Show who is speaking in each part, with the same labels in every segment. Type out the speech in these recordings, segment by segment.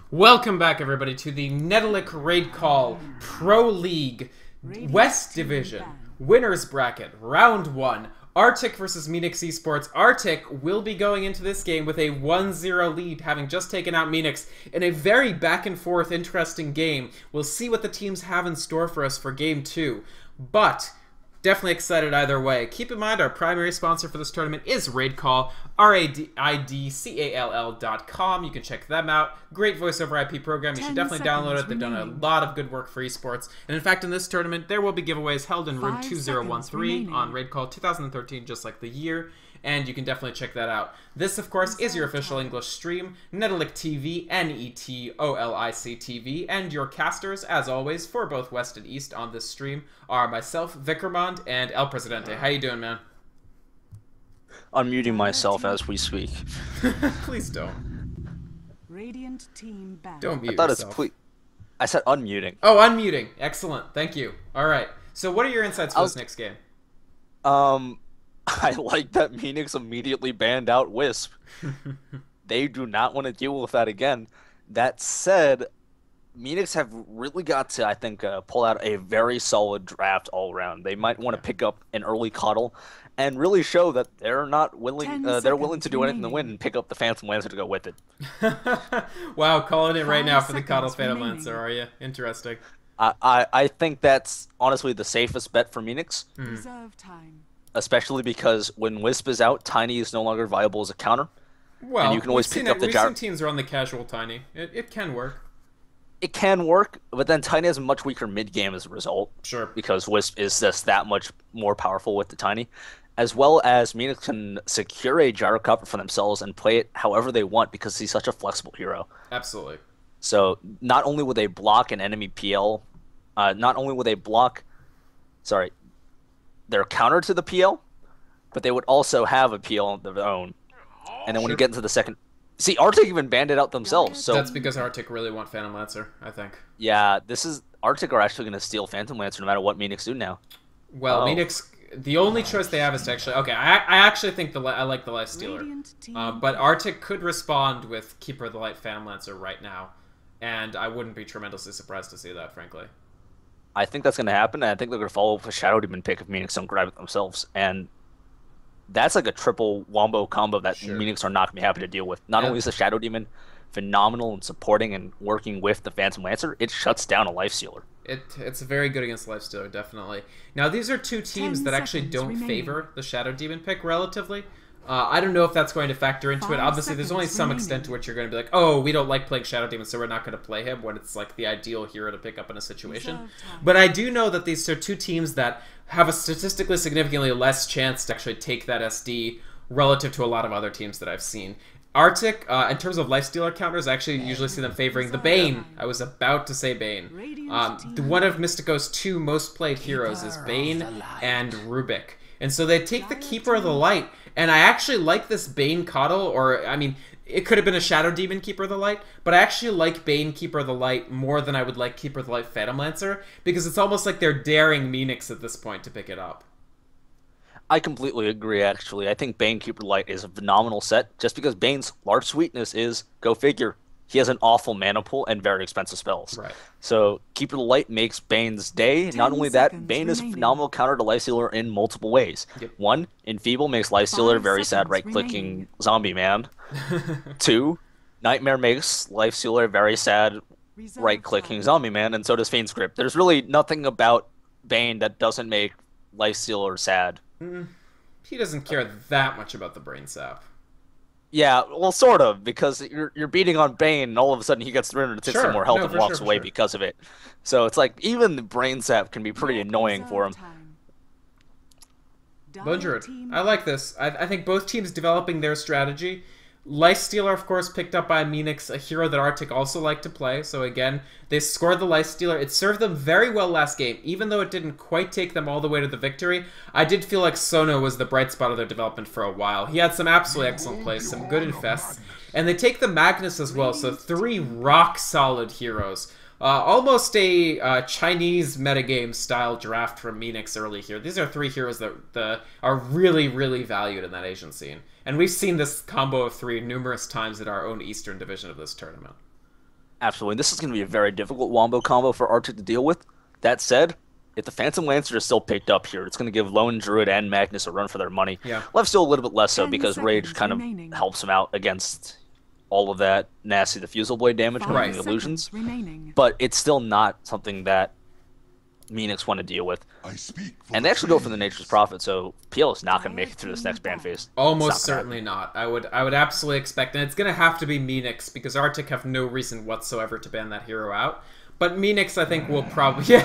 Speaker 1: Welcome back, everybody, to the Netolic Raid Call Pro League West Division Winners Bracket Round 1. Artyk versus Meenix Esports. Artyk will be going into this game with a 1-0 lead, having just taken out Meenix in a very back-and-forth, interesting game. We'll see what the teams have in store for us for Game 2, but definitely excited either way. Keep in mind, our primary sponsor for this tournament is RaidCall, RAIDCALL.com. You can check them out. Great voice over IP program. You should definitely download it. They've done a lot of good work for esports. And in fact, in this tournament, there will be giveaways held in room 2013 on RaidCall 2013, just like the year. And you can definitely check that out. This, of course, is your official English stream, Netolic TV, Netolic TV, and your casters, as always, for both West and East on this stream are myself, Vikrmand, and El Presidente. How you doing, man?
Speaker 2: Unmuting myself as we speak.
Speaker 1: Please don't.
Speaker 3: Radiant team back.
Speaker 1: Don't mute
Speaker 2: I thought
Speaker 1: yourself.
Speaker 2: I said unmuting.
Speaker 1: Oh, unmuting. Excellent. Thank you. All right. So what are your insights for this next game?
Speaker 2: I like that Meenix immediately banned out Wisp. They do not want to deal with that again. That said, Meenix have really got to, I think, pull out a very solid draft all around. They might want to pick up an early cuddle and really show that they're not willing. They're willing to do anything to win and pick up the Phantom Lancer to go with it.
Speaker 1: Wow, calling it right now for the cuddle Phantom Lancer, are you? Interesting.
Speaker 2: I think that's honestly the safest bet for Meenix.
Speaker 3: Reserve time.
Speaker 2: Especially because when Wisp is out, Tiny is no longer viable as a counter.
Speaker 1: Well,
Speaker 2: and you can always pick up the
Speaker 1: recent teams are on the casual Tiny. It can work.
Speaker 2: It can work, but then Tiny has a much weaker mid-game as a result.
Speaker 1: Sure.
Speaker 2: Because Wisp is just that much more powerful with the Tiny. As well as Meenix can secure a gyro cover for themselves and play it however they want because he's such a flexible hero.
Speaker 1: Absolutely.
Speaker 2: So not only will they block an enemy PL, not only will they block... Sorry. Their counter to the PL, but they would also have a PL of their own. And then when you get into the second... See, Artyk even banned it out themselves. So
Speaker 1: that's because Artyk really want Phantom Lancer, I think.
Speaker 2: Yeah, this is... Artyk are actually going to steal Phantom Lancer no matter what Meenix do now.
Speaker 1: Well, Meenix... The only choice they have is to actually... Okay, I actually think I like the Lifestealer. But Artyk could respond with Keeper of the Light Phantom Lancer right now. And I wouldn't be tremendously surprised to see that, frankly.
Speaker 2: I think that's going to happen, and I think they're going to follow up with a Shadow Demon pick if Meenix don't grab it themselves. And that's like a triple wombo combo that Meenix are not going to be happy to deal with. Not only is the Shadow Demon phenomenal in supporting and working with the Phantom Lancer, it shuts down a Lifestealer.
Speaker 1: It's very good against Lifestealer, definitely. Now, these are two teams that actually don't favor the Shadow Demon pick relatively. I don't know if that's going to factor into it. Obviously, there's only some extent to which you're going to be like, oh, we don't like playing Shadow Demon, so we're not going to play him when it's like the ideal hero to pick up in a situation. But I do know that these are two teams that have a statistically significantly less chance to actually take that SD relative to a lot of other teams that I've seen. Artyk, in terms of Lifestealer counters, I actually usually see them favoring the Bane. I was about to say Bane. One of Mystico's two most played heroes is Bane and Rubik. And so they take the Keeper of the Light, and I actually like this Bane Coddle, or, I mean, it could have been a Shadow Demon Keeper of the Light, but I actually like Bane Keeper of the Light more than I would like Keeper of the Light Phantom Lancer, because it's almost like they're daring Meenix at this point to pick it up.
Speaker 2: I completely agree, actually. I think Bane Keeper of the Light is a phenomenal set, just because Bane's large sweetness is, go figure, he has an awful mana pool and very expensive spells.
Speaker 1: Right.
Speaker 2: So Keeper of the Light makes Bane's day. Not only that, Bane is a phenomenal counter to Lifestealer in multiple ways.
Speaker 1: Yep.
Speaker 2: One, Enfeeble makes Lifestealer very sad right-clicking zombie man. Two, Nightmare makes Lifestealer very sad right-clicking zombie man, and so does Fiend's Grip. There's really nothing about Bane that doesn't make Lifestealer sad.
Speaker 1: He doesn't care that much about the Brain Sap.
Speaker 2: Yeah, well, sort of, because you're beating on Bane, and all of a sudden he gets 360
Speaker 1: Sure,
Speaker 2: more health
Speaker 1: no,
Speaker 2: and
Speaker 1: for sure,
Speaker 2: walks
Speaker 1: for
Speaker 2: away
Speaker 1: sure.
Speaker 2: because of it. So it's like even the brain sap can be pretty
Speaker 3: Your
Speaker 2: annoying for
Speaker 3: reserve
Speaker 2: him.
Speaker 3: time.
Speaker 1: Lone
Speaker 3: Dire
Speaker 1: Druid.
Speaker 3: team
Speaker 1: I like this. I think both teams developing their strategy. Lifestealer, of course, picked up by Meenix, a hero that Artyk also liked to play. So again, they scored the Lifestealer. It served them very well last game, even though it didn't quite take them all the way to the victory. I did feel like Sono was the bright spot of their development for a while. He had some absolutely excellent plays, some good infests. And they take the Magnus as well, so 3 rock-solid heroes. Almost a Chinese metagame style draft from Meenix early here. These are 3 heroes that are really, really valued in that Asian scene. And we've seen this combo of 3 numerous times in our own Eastern division of this tournament.
Speaker 2: Absolutely. This is going to be a very difficult wombo combo for Artyk to deal with. That said, if the Phantom Lancer is still picked up here, it's going to give Lone Druid and Magnus a run for their money.
Speaker 1: Yeah.
Speaker 2: Left still a little bit less so
Speaker 3: 10
Speaker 2: because Rage
Speaker 3: seconds
Speaker 2: kind
Speaker 3: remaining.
Speaker 2: of helps him out against all of that nasty diffusal blade damage and
Speaker 1: Right.
Speaker 2: the illusions.
Speaker 3: Remaining.
Speaker 2: But it's still not something that Meenix want to deal with.
Speaker 4: I speak for
Speaker 2: And
Speaker 4: the
Speaker 2: they actually go for the
Speaker 4: trees.
Speaker 2: Nature's Prophet, so PL is not going to make it through this next ban phase.
Speaker 1: Almost
Speaker 2: It's not gonna
Speaker 1: certainly not. I would absolutely expect, and it's going to have to be Meenix because Artyk have no reason whatsoever to ban that hero out. But Meenix, I think, will probably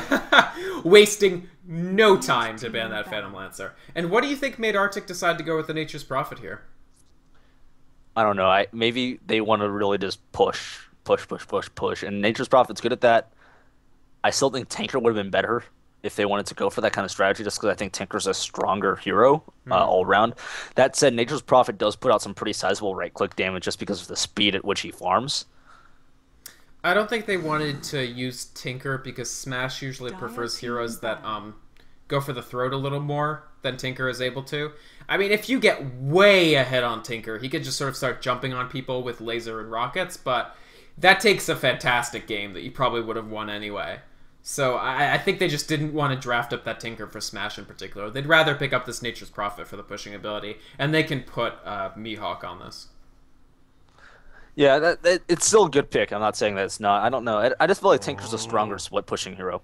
Speaker 1: wasting no time to ban that Phantom Lancer. And what do you think made Artyk decide to go with the Nature's Prophet here?
Speaker 2: I don't know. Maybe they want to really just push, and Nature's Prophet's good at that. I still think Tinker would have been better if they wanted to go for that kind of strategy, just because I think Tinker's a stronger hero all around. That said, Nature's Prophet does put out some pretty sizable right-click damage just because of the speed at which he farms.
Speaker 1: I don't think they wanted to use Tinker because Smash usually prefers heroes that go for the throat a little more than Tinker is able to. I mean, if you get way ahead on Tinker, he could just sort of start jumping on people with laser and rockets, but that takes a fantastic game that you probably would have won anyway. So I think they just didn't want to draft up that Tinker for Smash in particular. They'd rather pick up this Nature's Prophet for the pushing ability, and they can put Mihawk on this.
Speaker 2: Yeah, it's still a good pick. I'm not saying that it's not. I don't know. I just feel like Tinker's a stronger split pushing hero.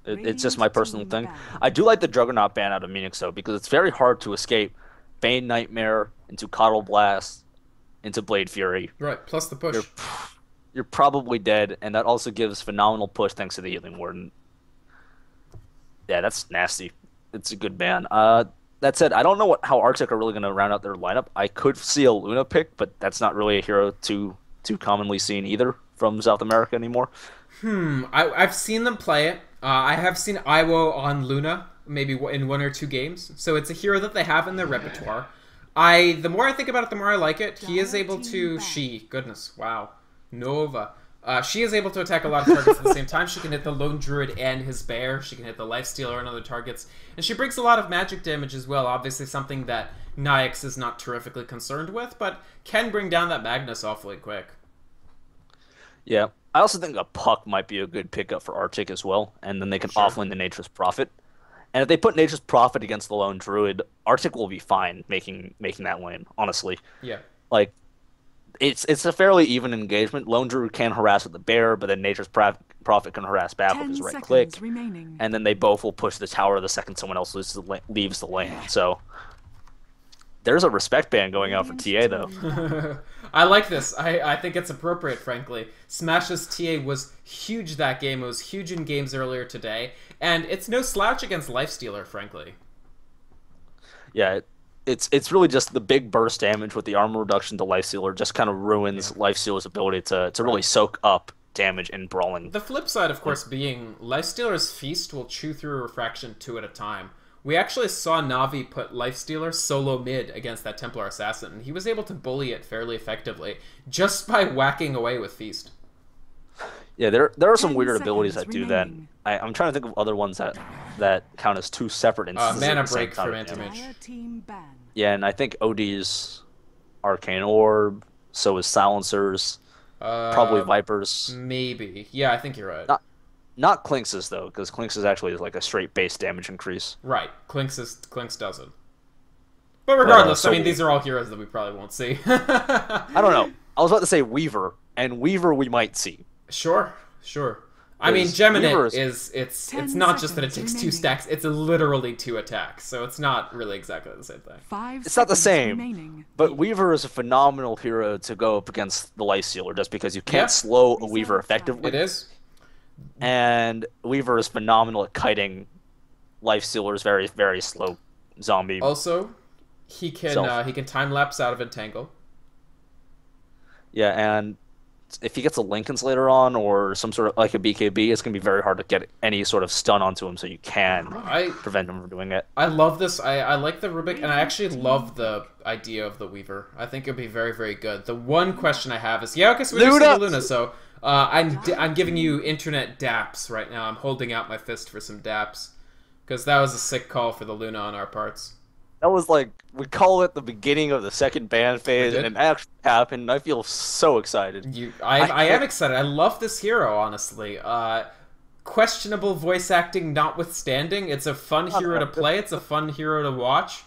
Speaker 2: It's just my personal thing. I do like the Juggernaut ban out of Meenix, though, because it's very hard to escape Bane Nightmare into Coddle Blast into Blade Fury.
Speaker 1: Right, plus the push.
Speaker 2: You're probably dead, and that also gives phenomenal push thanks to the Healing Warden. Yeah, that's nasty. It's a good ban. That said, I don't know how Artyk are really going to round out their lineup. I could see a Luna pick, but that's not really a hero too commonly seen either from South America anymore.
Speaker 1: I've seen them play it. I have seen Iwo on Luna, maybe in 1 or 2 games. So it's a hero that they have in their repertoire. The more I think about it, the more I like it. He is able to... Goodness, wow. Nova. She is able to attack a lot of targets at the same time. She can hit the Lone Druid and his bear. She can hit the Lifestealer and other targets. And she brings a lot of magic damage as well. Obviously something that Nyx is not terrifically concerned with, but can bring down that Magnus awfully quick.
Speaker 2: Yeah. I also think a Puck might be a good pickup for Artyk as well, and then they can offlane the Nature's Prophet. And if they put Nature's Prophet against the Lone Druid, Artyk will be fine making that lane, honestly.
Speaker 1: Yeah.
Speaker 2: Like, it's a fairly even engagement. Lone Druid can harass with the bear, but then Nature's Prophet can harass back with his right click.
Speaker 3: Remaining.
Speaker 2: And then they both will push the tower the second someone else leaves the lane. So there's a respect ban going out for TA, though.
Speaker 1: I like this. I think it's appropriate, frankly. Smash's TA was huge that game. It was huge in games earlier today. And it's no slouch against Lifestealer, frankly.
Speaker 2: Yeah, it's really just the big burst damage with the armor reduction to Lifestealer just kind of ruins Lifestealer's ability to really soak up damage in brawling.
Speaker 1: The flip side, of course, being Lifestealer's Feast will chew through Refraction 2 at a time. We actually saw Navi put Lifestealer solo mid against that Templar Assassin, and he was able to bully it fairly effectively just by whacking away with Feast.
Speaker 2: Yeah, there are some
Speaker 3: 10
Speaker 2: weird abilities that
Speaker 3: seconds
Speaker 2: do that.
Speaker 3: remaining.
Speaker 2: I'm trying to think of other ones that count as 2 separate instances.
Speaker 1: Mana
Speaker 2: at the same
Speaker 1: Break
Speaker 2: time.
Speaker 1: from Anti-Mage.
Speaker 3: Dire team ban.
Speaker 2: Yeah, and I think OD's Arcane Orb, so is Silencers, probably Vipers.
Speaker 1: Maybe. Yeah, I think you're right.
Speaker 2: Not Clinx's, though, because Clinx's actually is like a straight base damage increase.
Speaker 1: Right. Clinx doesn't. But regardless,
Speaker 2: so-
Speaker 1: I mean, these are all heroes that we probably won't see.
Speaker 2: I don't know. I was about to say Weaver, and Weaver we might see.
Speaker 1: Sure. I mean,
Speaker 2: Weaver
Speaker 1: Geminate
Speaker 2: is-
Speaker 1: it's
Speaker 3: 10
Speaker 1: not just that it
Speaker 3: seconds
Speaker 1: takes 2
Speaker 3: remaining.
Speaker 1: stacks, it's literally 2 attacks, so it's not really exactly the same thing.
Speaker 3: 5
Speaker 2: It's not the
Speaker 3: seconds
Speaker 2: same.
Speaker 3: remaining.
Speaker 2: But Weaver is a phenomenal hero to go up against the Lifestealer just because you can't
Speaker 1: Yeah.
Speaker 2: slow a Weaver effectively.
Speaker 1: It is.
Speaker 2: And Weaver is phenomenal at kiting Lifestealer's very, very slow zombie.
Speaker 1: Also, he can time lapse out of Entangle.
Speaker 2: Yeah, and if he gets a Lincoln's later on or some sort of like a BKB, it's going to be very hard to get any sort of stun onto him so you can prevent him from doing it.
Speaker 1: I love this. I like the Rubik, and I actually love the idea of the Weaver. I think it'd be very, very good. The one question I have is, yeah, okay, so we just see the Luna, so I'm giving you internet daps right now. I'm holding out my fist for some daps, because that was a sick call for the Luna on our parts.
Speaker 2: That was like, we call it the beginning of the second ban phase,
Speaker 1: did?
Speaker 2: and it actually happened, and I feel so excited.
Speaker 1: I am excited. I love this hero, honestly. Questionable voice acting notwithstanding, it's a fun hero to play. It's a fun hero to watch.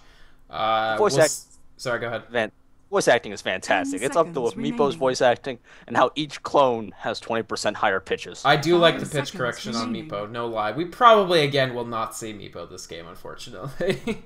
Speaker 1: Sorry, go ahead.
Speaker 2: Voice acting is fantastic.
Speaker 3: 10
Speaker 2: It's up there with
Speaker 3: seconds
Speaker 2: Meepo's
Speaker 3: remaining.
Speaker 2: voice acting and how each clone has 20% higher pitches.
Speaker 1: I do like the
Speaker 3: 5
Speaker 1: pitch
Speaker 3: seconds
Speaker 1: correction on
Speaker 3: remaining.
Speaker 1: Meepo, no lie. We probably, again, will not see Meepo this game, unfortunately.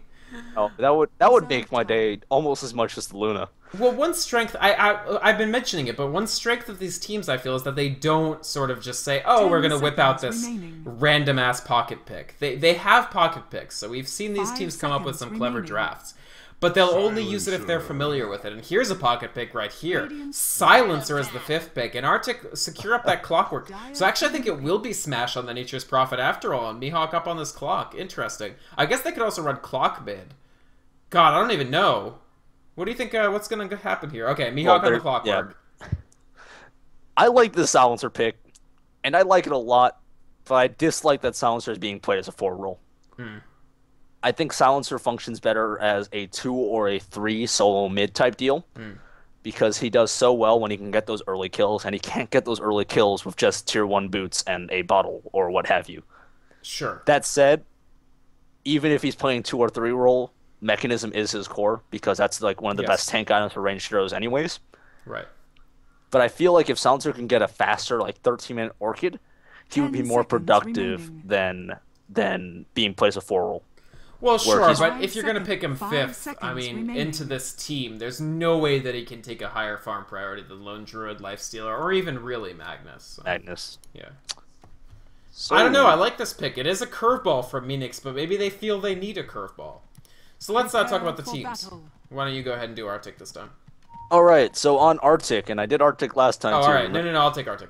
Speaker 2: Oh, that would make my day almost as much as the Luna.
Speaker 1: Well, one strength, I've been mentioning it, but one strength of these teams, I feel, is that they don't sort of just say, oh,
Speaker 3: 10
Speaker 1: we're going to whip out
Speaker 3: seconds
Speaker 1: this
Speaker 3: remaining.
Speaker 1: random-ass pocket pick. They have pocket picks, so we've seen these
Speaker 3: 5
Speaker 1: teams come up with some
Speaker 3: seconds
Speaker 1: clever
Speaker 3: remaining.
Speaker 1: drafts. But they'll only use it if they're familiar with it. And here's a pocket pick right here. Silencer is the 5th pick, and Artyk secure up that clockwork. So actually I think it will be Smash on the Nature's Prophet after all, and Mihawk up on this clock. Interesting. I guess they could also run clock mid. God, I don't even know. What do you think, what's going to happen here? Okay, Mihawk on the clockwork.
Speaker 2: Yeah. I like the Silencer pick, and I like it a lot, but I dislike that Silencer is being played as a 4 role. I think Silencer functions better as a 2 or a 3 solo mid type deal, because he does so well when he can get those early kills, and he can't get those early kills with just tier 1 boots and a bottle or what have you.
Speaker 1: Sure.
Speaker 2: That said, even if he's playing 2 or 3 role, Mechanism is his core, because that's like one of the best tank items for ranged heroes anyways.
Speaker 1: Right.
Speaker 2: But I feel like if Silencer can get a faster, like 13-minute Orchid, he would be
Speaker 3: 10
Speaker 2: more
Speaker 3: seconds
Speaker 2: productive
Speaker 3: remaining.
Speaker 2: than being played as a 4 role.
Speaker 1: Well, sure,
Speaker 2: he's-
Speaker 1: but if you're going to
Speaker 3: 5
Speaker 1: pick him
Speaker 3: seconds,
Speaker 1: 5th,
Speaker 3: 5
Speaker 1: I mean,
Speaker 3: seconds
Speaker 1: into this team, there's no way that he can take a higher farm priority than Lone Druid, Lifestealer, or even really Magnus. So,
Speaker 2: Magnus.
Speaker 1: yeah.
Speaker 2: So,
Speaker 1: I don't know, I like this pick. It is a curveball from Meenix, but maybe they feel they need a curveball. So let's talk about the
Speaker 3: Prepare for
Speaker 1: teams.
Speaker 3: battle.
Speaker 1: Why don't you go ahead and do Artyk this time?
Speaker 2: All right, so on Artyk, and I did Artyk last time
Speaker 1: Oh,
Speaker 2: too.
Speaker 1: alright. No, I'll take Artyk.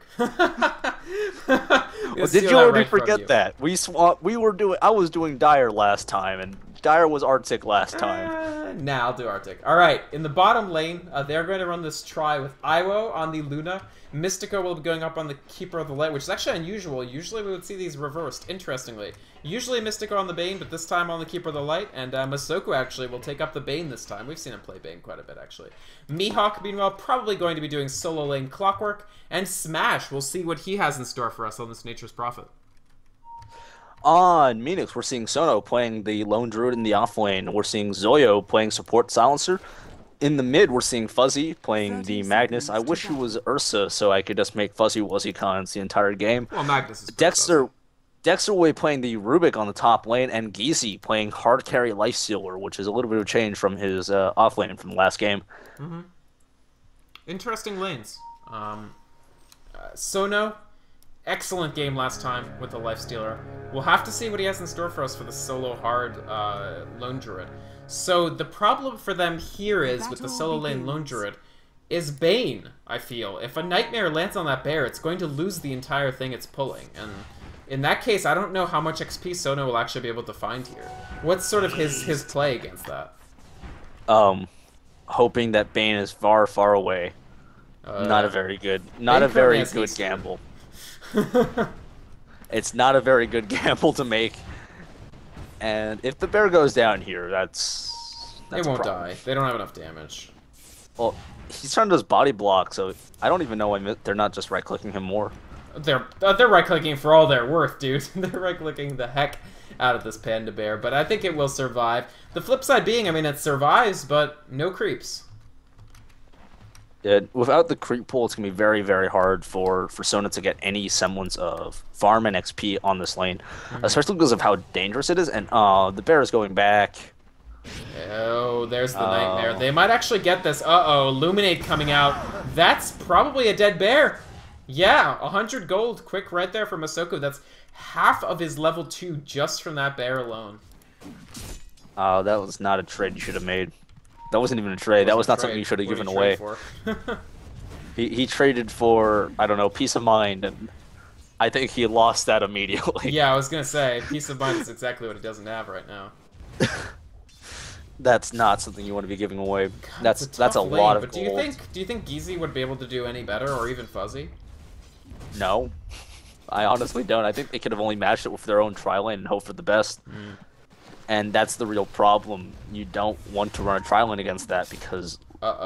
Speaker 2: Well, did you already forget that? I was doing Dire last time, and Dire was Artyk last time.
Speaker 1: Nah, I'll do Artyk. Alright, in the bottom lane, they're going to run this try with Iwo on the Luna. Mystico will be going up on the Keeper of the Light, which is actually unusual. Usually we would see these reversed, interestingly. Usually Mystico on the Bane, but this time on the Keeper of the Light, and Masoku actually will take up the Bane this time. We've seen him play Bane quite a bit, actually. Mihawk, meanwhile, probably going to be doing solo lane Clockwork, and Smash, we'll see what he has in store for us on this Nature's Prophet.
Speaker 2: On Meenix, we're seeing Sono playing the Lone Druid in the off lane. We're seeing Zoyo playing support Silencer. In the mid, we're seeing Fuzzy playing
Speaker 3: 30
Speaker 2: the Magnus.
Speaker 3: seconds
Speaker 2: I
Speaker 3: to
Speaker 2: wish he
Speaker 3: go.
Speaker 2: was Ursa so I could just make Fuzzy Wuzzy cons the entire game.
Speaker 1: Well, Magnus is pretty
Speaker 2: Dexter will be playing the Rubik on the top lane, and Geezy playing hard carry Lifestealer, which is a little bit of a change from his off lane from the last game.
Speaker 1: interesting lanes. Sono, excellent game last time with the Lifestealer. We'll have to see what he has in store for us for the solo hard Lone Druid. So the problem for them here is, with the solo lane Lone Druid, is Bane, I feel. If a Nightmare lands on that bear, it's going to lose the entire thing it's pulling. And in that case, I don't know how much XP Sono will actually be able to find here. What's sort of his play against that?
Speaker 2: Hoping that Bane is far, far away. Not a very good gamble. It's not a very good gamble to make. And if the bear goes down here, that's
Speaker 1: It won't
Speaker 2: a problem.
Speaker 1: die. They don't have enough damage.
Speaker 2: Well, he's trying to body block, so I don't even know why they're not just right-clicking him more.
Speaker 1: They're right-clicking for all they're worth, dude. They're right-clicking the heck out of this panda bear, but I think it will survive. The flip side being, I mean, it survives, but no creeps.
Speaker 2: Without the creep pool, it's going to be very, very hard for Sona to get any semblance of farm and XP on this lane, especially because of how dangerous it is. And the bear is going back.
Speaker 1: Oh, there's the nightmare. They might actually get this. Uh-oh, Illuminate coming out. That's probably a dead bear. Yeah, 100 gold. Quick right there for Masoku. That's half of his level 2 just from that bear alone.
Speaker 2: Oh, that was not a trade you should have made. That wasn't even a trade. That was not something you should have given away. He traded for, I don't know, peace of mind, and I think he lost that immediately.
Speaker 1: Yeah, I was gonna say, peace of mind is exactly what he doesn't have right now.
Speaker 2: That's not something you want to be giving away.
Speaker 1: God,
Speaker 2: that's a
Speaker 1: lane,
Speaker 2: lot of
Speaker 1: but
Speaker 2: gold.
Speaker 1: do you think Geezy would be able to do any better, or even Fuzzy?
Speaker 2: No. I honestly don't. I think they could have only matched it with their own tri-lane and hope for the best. And that's the real problem. You don't want to run a tri-lane against that because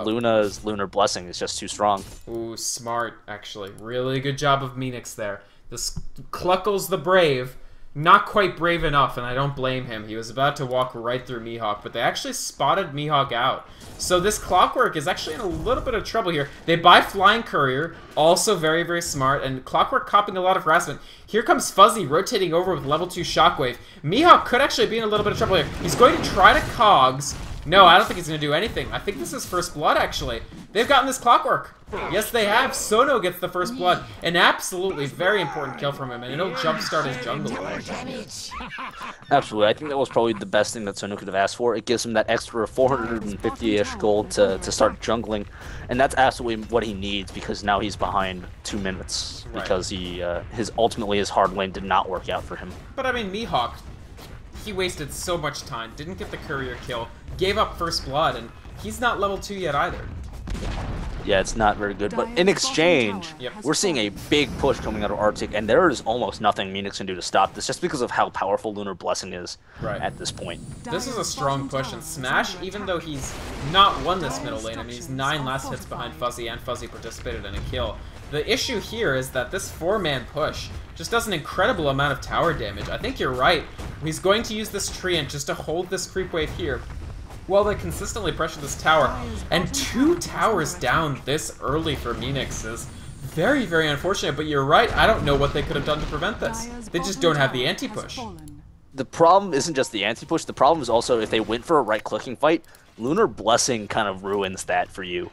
Speaker 2: Luna's Lunar Blessing is just too strong.
Speaker 1: Ooh, smart, actually. Really good job of Meenix there. This Cluckles the Brave, not quite brave enough, and I don't blame him. He was about to walk right through Mihawk, but they actually spotted Mihawk out. So this Clockwork is actually in a little bit of trouble here. They buy Flying Courier, also very, very smart, and Clockwork copying a lot of harassment. Here comes Fuzzy rotating over with level 2 Shockwave. Mihawk could actually be in a little bit of trouble here. He's going to try to Cogs. No, I don't think he's going to do anything. I think this is First Blood, actually. They've gotten this Clockwork. Yes, they have. Sono gets the First Blood. An absolutely very important kill from him, and it'll jumpstart his jungle.
Speaker 2: Absolutely. I think that was probably the best thing that Sono could have asked for. It gives him that extra 450-ish gold to start jungling, and that's absolutely what he needs because now he's behind 2 minutes because ultimately his hard lane did not work out for him.
Speaker 1: But I mean, Mihawk, he wasted so much time, didn't get the courier kill, gave up First Blood, and he's not level 2 yet either.
Speaker 2: Yeah, it's not very good, but in exchange, we're seeing a big push coming out of Artyk, and there is almost nothing Meenix can do to stop this, just because of how powerful Lunar Blessing is at this point.
Speaker 1: This is a strong push, and Smash, even though he's not won this middle lane, I mean, he's 9 last hits behind Fuzzy, and Fuzzy participated in a kill. The issue here is that this 4-man push just does an incredible amount of tower damage. I think you're right. He's going to use this Treant just to hold this creep wave here while they consistently pressure this tower. And 2 towers down this early for Meenix is very, very unfortunate, but you're right. I don't know what they could have done to prevent this. They just don't have the anti-push.
Speaker 2: The problem isn't just the anti-push. The problem is also if they went for a right-clicking fight, Lunar Blessing kind of ruins that for you.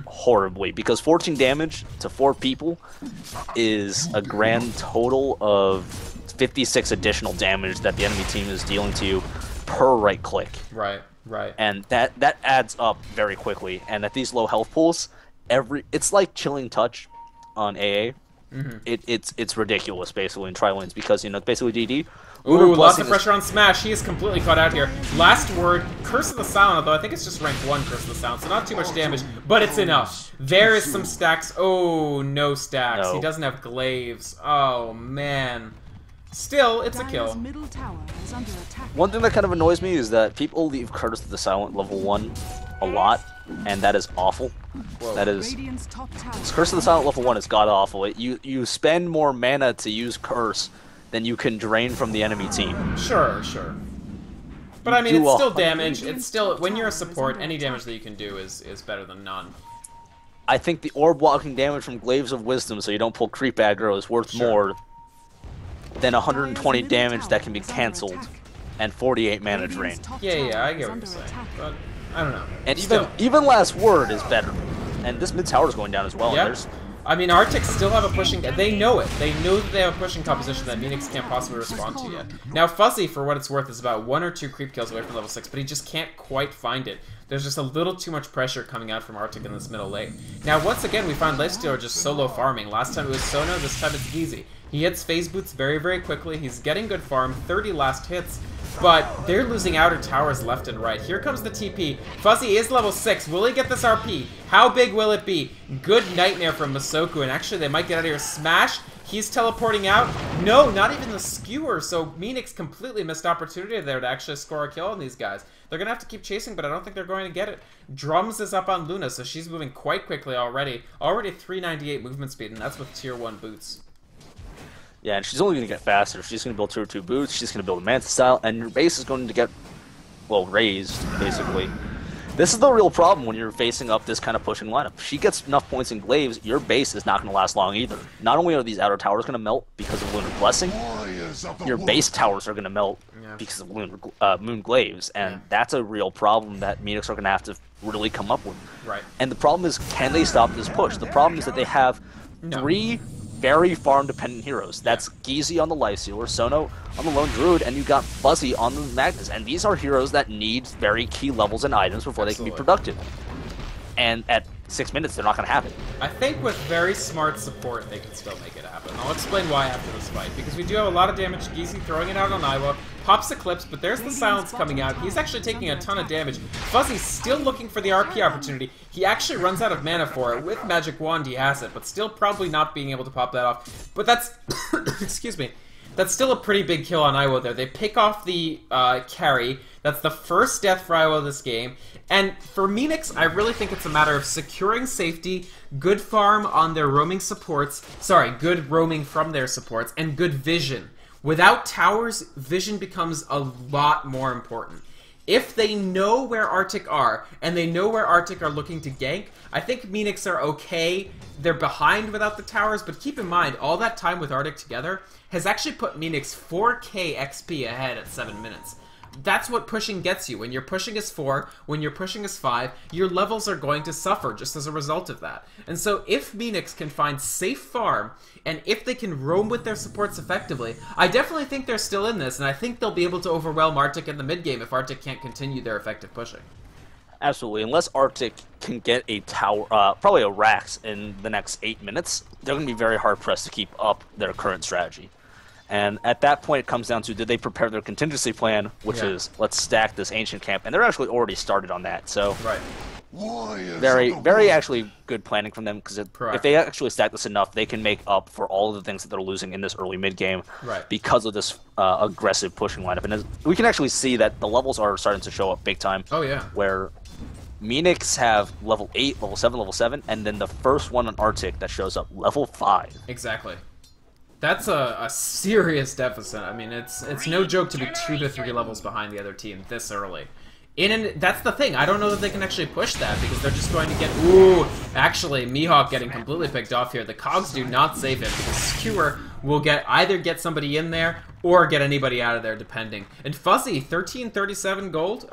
Speaker 2: Horribly, because 14 damage to 4 people is a grand total of 56 additional damage that the enemy team is dealing to you per right click.
Speaker 1: Right.
Speaker 2: And that adds up very quickly. And at these low health pools, it's like Chilling Touch on AA. It's ridiculous basically in tri-lanes because it's basically DD.
Speaker 1: Ooh, lots of pressure on Smash. He is completely caught out here. Last word, Curse of the Silent, although I think it's just rank 1 Curse of the Silent, so not too much damage, but it's enough. There is some stacks. Oh, no stacks. No. He doesn't have glaives. Oh, man. Still, it's a kill.
Speaker 2: One thing that kind of annoys me is that people leave Curse of the Silent level 1 a lot, and that is awful. Whoa. That is... Curse of the Silent level 1 is god-awful. You spend more mana to use Curse than you can drain from the enemy team.
Speaker 1: Sure. But I mean, it's still damage. It's still, when you're a support, any damage that you can do is better than none.
Speaker 2: I think the orb blocking damage from Glaives of Wisdom so you don't pull creep aggro is worth more than 120 damage that can be cancelled and 48 mana drain.
Speaker 1: Yeah, I get what you're saying. But, I don't know.
Speaker 2: And even Last Word is better. And this mid tower is going down as well.
Speaker 1: Yep. I mean, Artyk still have a pushing... They know it. They know that they have a pushing composition that Meenix can't possibly respond to yet. Now, Fuzzy, for what it's worth, is about 1 or 2 creep kills away from level 6, but he just can't quite find it. There's just a little too much pressure coming out from Artyk in this middle lane. Now, once again, we find Lifestealer just solo farming. Last time it was Sono, this time it's Geezy. He hits phase boots very, very quickly. He's getting good farm, 30 last hits, but they're losing outer towers left and right. Here comes the TP. Fuzzy is level 6. Will he get this RP? How big will it be? Good nightmare from Masoku, and actually they might get out of here. Smash. He's teleporting out. No, not even the skewer, so Meenix completely missed opportunity there to actually score a kill on these guys. They're going to have to keep chasing, but I don't think they're going to get it. Drums is up on Luna, so she's moving quite quickly already. Already 398 movement speed, and that's with tier 1 boots.
Speaker 2: Yeah, and she's only going to get faster. She's going to build tier 2 boots, she's going to build a Manta style, and your base is going to get, well, raised, basically. This is the real problem when you're facing up this kind of pushing lineup. If she gets enough points in glaives, your base is not going to last long either. Not only are these outer towers going to melt because of Lunar Blessing, your base towers are going to melt because of Moon Glaives, and that's a real problem that Meenix are going to have to really come up with.
Speaker 1: Right.
Speaker 2: And the problem is, can they stop this push? The problem is that they have 3 very farm-dependent heroes. That's Geezy on the Lifestealer, Sono on the Lone Druid, and you got Fuzzy on the Magnus. And these are heroes that need very key levels and items before they can be productive. And at 6 minutes, they're not going to have it.
Speaker 1: I think with very smart support, they can still make it happen. I'll explain why after this fight, because we do have a lot of damage. Geezy throwing it out on Iowa, pops Eclipse, but there's the silence coming out. He's actually taking a ton of damage. Fuzzy's still looking for the RP opportunity. He actually runs out of mana for it. With Magic Wand, he has it, but still probably not being able to pop that off. But that's... excuse me. That's still a pretty big kill on Iowa there. They pick off the carry. That's the first death for Iowa this game. And for Meenix, I really think it's a matter of securing safety, good farm on their roaming supports, good roaming from their supports, and good vision. Without towers, vision becomes a lot more important. If they know where Artyk are, and they know where Artyk are looking to gank, I think Meenix are okay. They're behind without the towers, but keep in mind, all that time with Artyk together has actually put Meenix 4k XP ahead at 7 minutes. That's what pushing gets you. When you're pushing as 4, when you're pushing as 5, your levels are going to suffer just as a result of that. And so if Meenix can find safe farm, and if they can roam with their supports effectively, I definitely think they're still in this, and I think they'll be able to overwhelm Artyk in the mid-game if Artyk can't continue their effective pushing.
Speaker 2: Absolutely. Unless Artyk can get a tower, probably a Rax in the next 8 minutes, they're going to be very hard-pressed to keep up their current strategy. And at that point, it comes down to, did they prepare their contingency plan, which is, let's stack this ancient camp. And they're actually already started on that, so very actually good planning from them, because if they actually stack this enough, they can make up for all of the things that they're losing in this early mid-game because of this aggressive pushing lineup. And we can actually see that the levels are starting to show up big time.
Speaker 1: Oh, yeah.
Speaker 2: Where Meenix have level 8, level 7, and then the first one on Artyk that shows up, level 5.
Speaker 1: Exactly. That's a serious deficit. I mean, it's no joke to be 2 to 3 levels behind the other team this early. That's the thing. I don't know that they can actually push that, because they're just going to get... Ooh, actually, Mihawk getting completely picked off here. The cogs do not save him, because Skewer will either get somebody in there or get anybody out of there, depending. And Fuzzy, 1337 gold.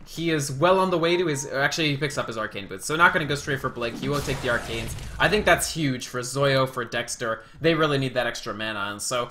Speaker 1: He is well on the way to his... Actually, he picks up his Arcane Boots, so not going to go straight for Blake. He will take the Arcanes. I think that's huge for Zoyo, for Dexter. They really need that extra mana, and so...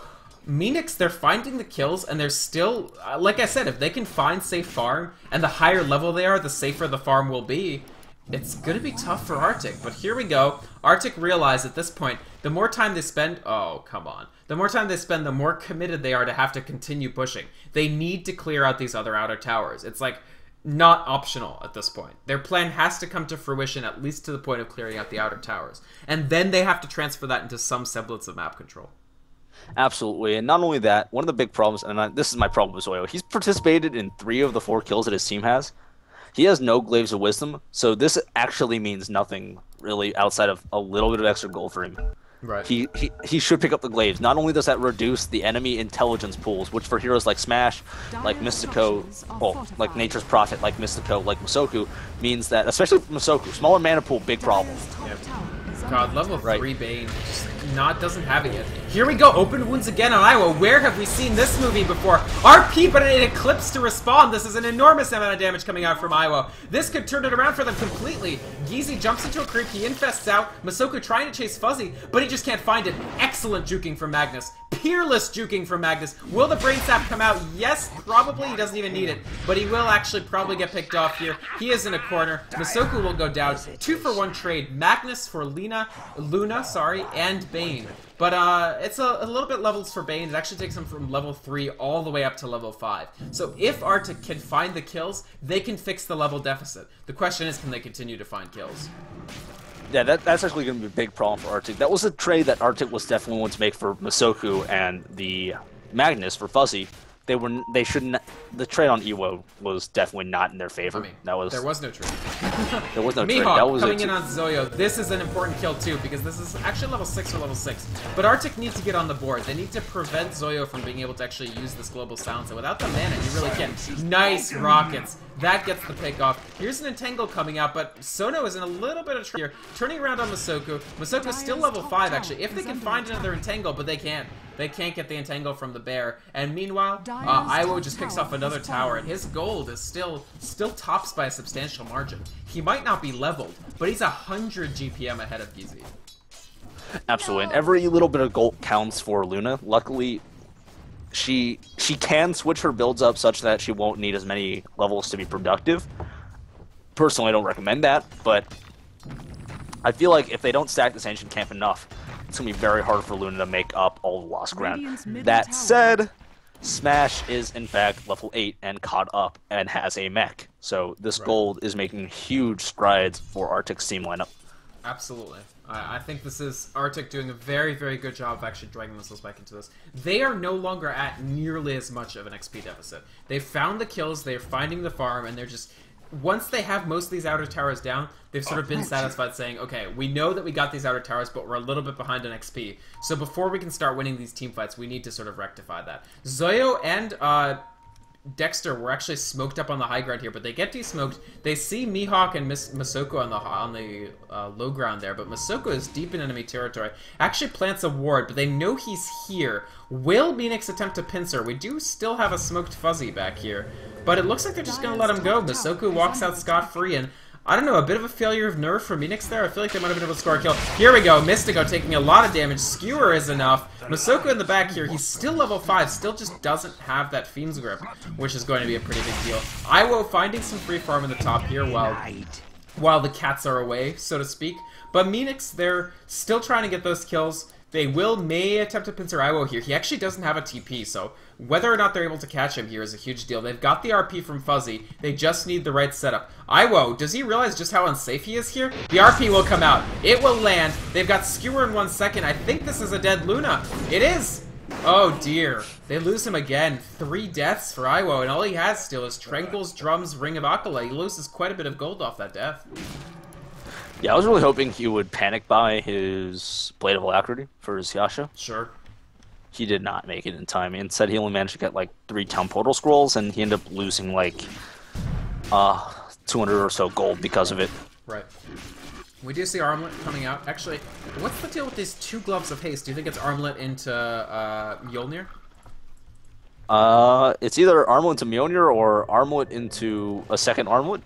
Speaker 1: Meenix, they're finding the kills, and they're still... like I said, if they can find safe farm, and the higher level they are, the safer the farm will be, it's going to be tough for Artyk. But here we go. Artyk realized at this point, the more time they spend... Oh, come on. The more time they spend, the more committed they are to have to continue pushing. They need to clear out these other outer towers. It's like... not optional at this point. Their plan has to come to fruition, at least to the point of clearing out the outer towers. And then they have to transfer that into some semblance of map control.
Speaker 2: Absolutely, and not only that, one of the big problems, and this is my problem with Zoyo, he's participated in 3 of the 4 kills that his team has. He has no Glaives of Wisdom, so this actually means nothing, really, outside of a little bit of extra gold for him.
Speaker 1: Right.
Speaker 2: He should pick up the Glaives. Not only does that reduce the enemy intelligence pools, which for heroes like Smash, like Mystico, well, like Nature's Prophet, like Mystico, like Masoku, means that, especially for Masoku, smaller mana pool, big problem.
Speaker 1: Yep. God, level 3 Bane doesn't have it yet. Here we go, open wounds again on Iowa. Where have we seen this movie before? RP, but an Eclipse to respond. This is an enormous amount of damage coming out from Iowa. This could turn it around for them completely. Geezy jumps into a creep, he infests out. Masoku trying to chase Fuzzy, but he just can't find it. Excellent juking from Magnus. Peerless juking from Magnus. Will the Brain Sap come out? Yes, probably. He doesn't even need it, but he will actually probably get picked off here. He is in a corner. Masoku will go down. 2-for-1 trade. Magnus for Luna, and Bane. But it's a little bit levels for Bane. It actually takes him from level 3 all the way up to level 5. So if Artyk can find the kills, they can fix the level deficit. The question is, can they continue to find kills?
Speaker 2: Yeah, that's actually going to be a big problem for Artyk. That was a trade that Artyk was definitely wanting to make for Masoku and the Magnus for Fuzzy. they shouldn't. The trade on Ewo was definitely not in their favor.
Speaker 1: I mean,
Speaker 2: that was
Speaker 1: there was no trade.
Speaker 2: there was no trade.
Speaker 1: Mihawk
Speaker 2: That was
Speaker 1: coming in on Zoyo. This is an important kill too because this is actually level 6 or level 6. But Artyk needs to get on the board. They need to prevent Zoyo from being able to actually use this global silence. And without the mana, you really can't. Nice rockets. That gets the pick off. Here's an Entangle coming out, but Sono is in a little bit of trouble here. Turning around on Masoku. Masoku's still level 5 actually. If they can find another Entangle, but they can't. They can't get the Entangle from the bear. And meanwhile, Iwo just picks off another tower, and his gold is still tops by a substantial margin. He might not be leveled, but he's 100 GPM ahead of Gizi.
Speaker 2: Absolutely, and every little bit of gold counts for Luna. Luckily, she can switch her builds up such that she won't need as many levels to be productive. Personally, I don't recommend that, but I feel like if they don't stack this ancient camp enough, it's going to be very hard for Luna to make up all the lost ground. That said, Smash is in fact level 8 and caught up and has a mech. So this gold is making huge strides for Artyk's team lineup.
Speaker 1: Absolutely. I think this is Artyk doing a very, very good job of actually dragging themselves back into this. They are no longer at nearly as much of an XP deficit. They've found the kills, they're finding the farm, and they're just... Once they have most of these outer towers down, they've sort of been satisfied saying, okay, we know that we got these outer towers, but we're a little bit behind on XP. So before we can start winning these team fights, we need to sort of rectify that. Zoyo and Dexter were actually smoked up on the high ground here, but they get desmoked. They see Mihawk and Masoko on the low ground there, but Masoko is deep in enemy territory. Actually plants a ward, but they know he's here. Will Meenix attempt to pincer? We do still have a smoked Fuzzy back here, but it looks like they're just going to let him go. Masoko walks out scot-free, and I don't know, a bit of a failure of nerve for Meenix there. I feel like they might have been able to score a kill. Here we go, Mystico taking a lot of damage. Skewer is enough. Masoko in the back here, he's still level 5, still just doesn't have that Fiend's Grip, which is going to be a pretty big deal. Iwo finding some free farm in the top here while the cats are away, so to speak. But Meenix, they're still trying to get those kills. They may attempt to pincer Iwo here. He actually doesn't have a TP, so whether or not they're able to catch him here is a huge deal. They've got the RP from Fuzzy. They just need the right setup. Iwo, does he realize just how unsafe he is here? The RP will come out. It will land. They've got Skewer in 1 second. I think this is a dead Luna. It is! Oh dear. They lose him again. 3 deaths for Iwo, and all he has still is Tranquils, Drums, Ring of Akala. He loses quite a bit of gold off that death.
Speaker 2: Yeah, I was really hoping he would panic buy his Blade of Alacrity for his Yasha.
Speaker 1: Sure.
Speaker 2: He did not make it in time. Instead, he only managed to get like 3 Town Portal Scrolls, and he ended up losing like 200 or so gold because of it.
Speaker 1: Right. We do see Armlet coming out. Actually, what's the deal with these 2 Gloves of Haste? Do you think it's Armlet into Mjolnir?
Speaker 2: It's either Armlet into Mjolnir or Armlet into a second Armlet.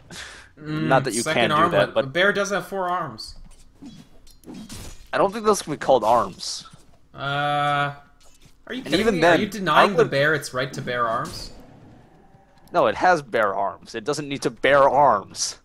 Speaker 2: Not that you can do that, but...
Speaker 1: The bear does have 4 arms.
Speaker 2: I don't think those can be called arms.
Speaker 1: Are you kidding
Speaker 2: even
Speaker 1: me?
Speaker 2: then,
Speaker 1: Are you denying the bear its right to bear arms?
Speaker 2: No, it has bear arms. It doesn't need to bear arms.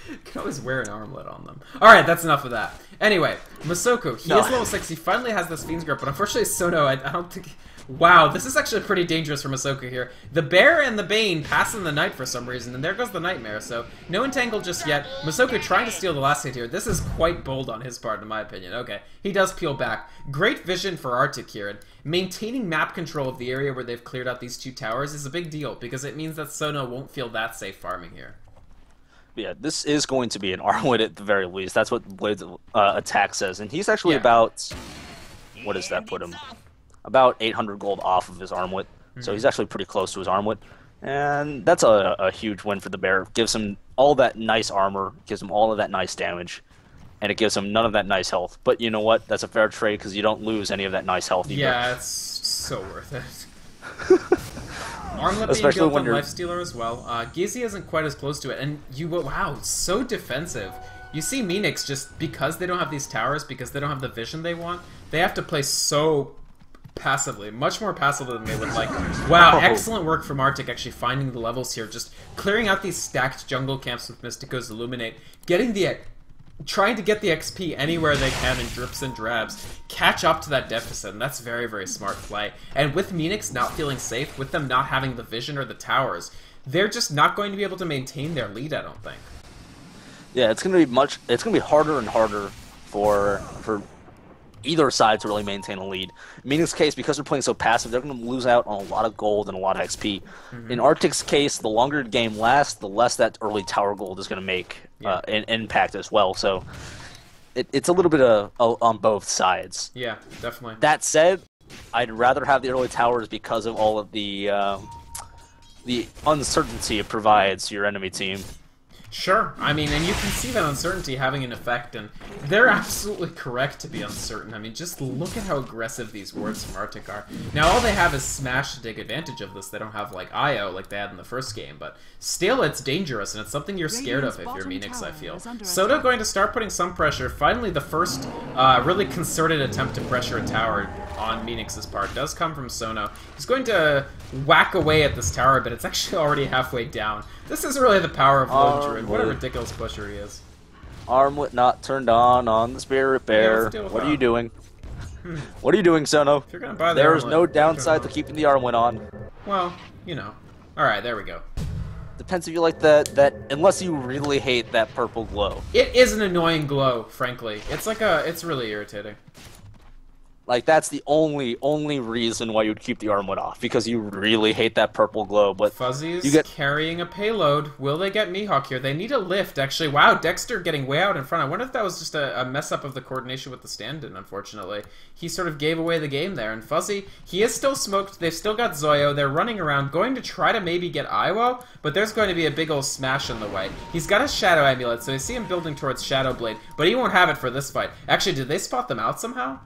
Speaker 1: You can always wear an armlet on them. Alright, that's enough of that. Anyway, Masoko, he is level 6. He finally has this Fiend's Grip, but unfortunately Sono, I don't think... Wow, this is actually pretty dangerous for Masoko here. The Bear and the Bane pass in the Night for some reason, and there goes the Nightmare, so no Entangle just yet. Masoko trying to steal the last hit here. This is quite bold on his part, in my opinion. Okay, he does peel back. Great vision for Artyk here, and maintaining map control of the area where they've cleared out these 2 towers is a big deal, because it means that Sono won't feel that safe farming here.
Speaker 2: Yeah, this is going to be an Armlet at the very least. That's what Blade's attack says, and he's actually about... What does that put him? About 800 gold off of his Armlet, so he's actually pretty close to his Armlet, and that's a huge win for the Bear. Gives him all that nice armor, gives him all of that nice damage, and it gives him none of that nice health. But you know what? That's a fair trade because you don't lose any of that nice health either.
Speaker 1: Yeah, it's so worth it. Armlet being built on Lifestealer as well. Gizi isn't quite as close to it, and wow, so defensive. You see Meenix, just because they don't have these towers, because they don't have the vision they want, they have to play so passively, much more passively than they would like. Wow, excellent work from Artyk actually finding the levels here, just clearing out these stacked jungle camps with Mystico's Illuminate, trying to get the XP anywhere they can in drips and drabs, catch up to that deficit, and that's very, very smart play. And with Meenix not feeling safe, with them not having the vision or the towers, they're just not going to be able to maintain their lead, I don't think.
Speaker 2: Yeah, it's gonna be harder and harder for either side to really maintain a lead. In Meenix's case, because they're playing so passive, they're going to lose out on a lot of gold and a lot of XP. In Artyk's case, the longer the game lasts, the less that early tower gold is going to make an impact as well. So it's a little bit on both sides.
Speaker 1: Yeah, definitely.
Speaker 2: That said, I'd rather have the early towers because of all of the uncertainty it provides to your enemy team.
Speaker 1: Sure. I mean, and you can see that uncertainty having an effect, and they're absolutely correct to be uncertain. I mean, just look at how aggressive these wards from Artyk are. Now, all they have is Smash to take advantage of this. They don't have, like, IO like they had in the first game, but still, it's dangerous, and it's something you're scared of if you're Meenix, I feel. Soto going to start putting some pressure. Finally, the first really concerted attempt to pressure a tower on Meenix's part does come from Sono. He's going to whack away at this tower, but it's actually already halfway down. This is really the power of Lone Druid. What a ridiculous pusher he is.
Speaker 2: Armlet not turned on the Spirit Bear. What are you doing? What are you doing, Sono?
Speaker 1: If you're gonna buy the
Speaker 2: There is
Speaker 1: armlet,
Speaker 2: no downside to keeping the Armlet on.
Speaker 1: Well, you know. Alright, there we go.
Speaker 2: Depends if you like that unless you really hate that purple glow.
Speaker 1: It is an annoying glow, frankly. It's like it's really irritating.
Speaker 2: Like, that's the only reason why you'd keep the armlet off, because you really hate that purple glow. But
Speaker 1: Fuzzy's carrying a payload. Will they get Mihawk here? They need a lift, actually. Wow, Dexter getting way out in front. I wonder if that was just a mess-up of the coordination with the stand-in, unfortunately. He sort of gave away the game there. And Fuzzy, he is still smoked. They've still got Zoyo. They're running around, going to try to maybe get Iwo, but there's going to be a big old smash in the way. He's got a Shadow Amulet, so you see him building towards Shadow Blade, but he won't have it for this fight. Actually, did they spot them out somehow?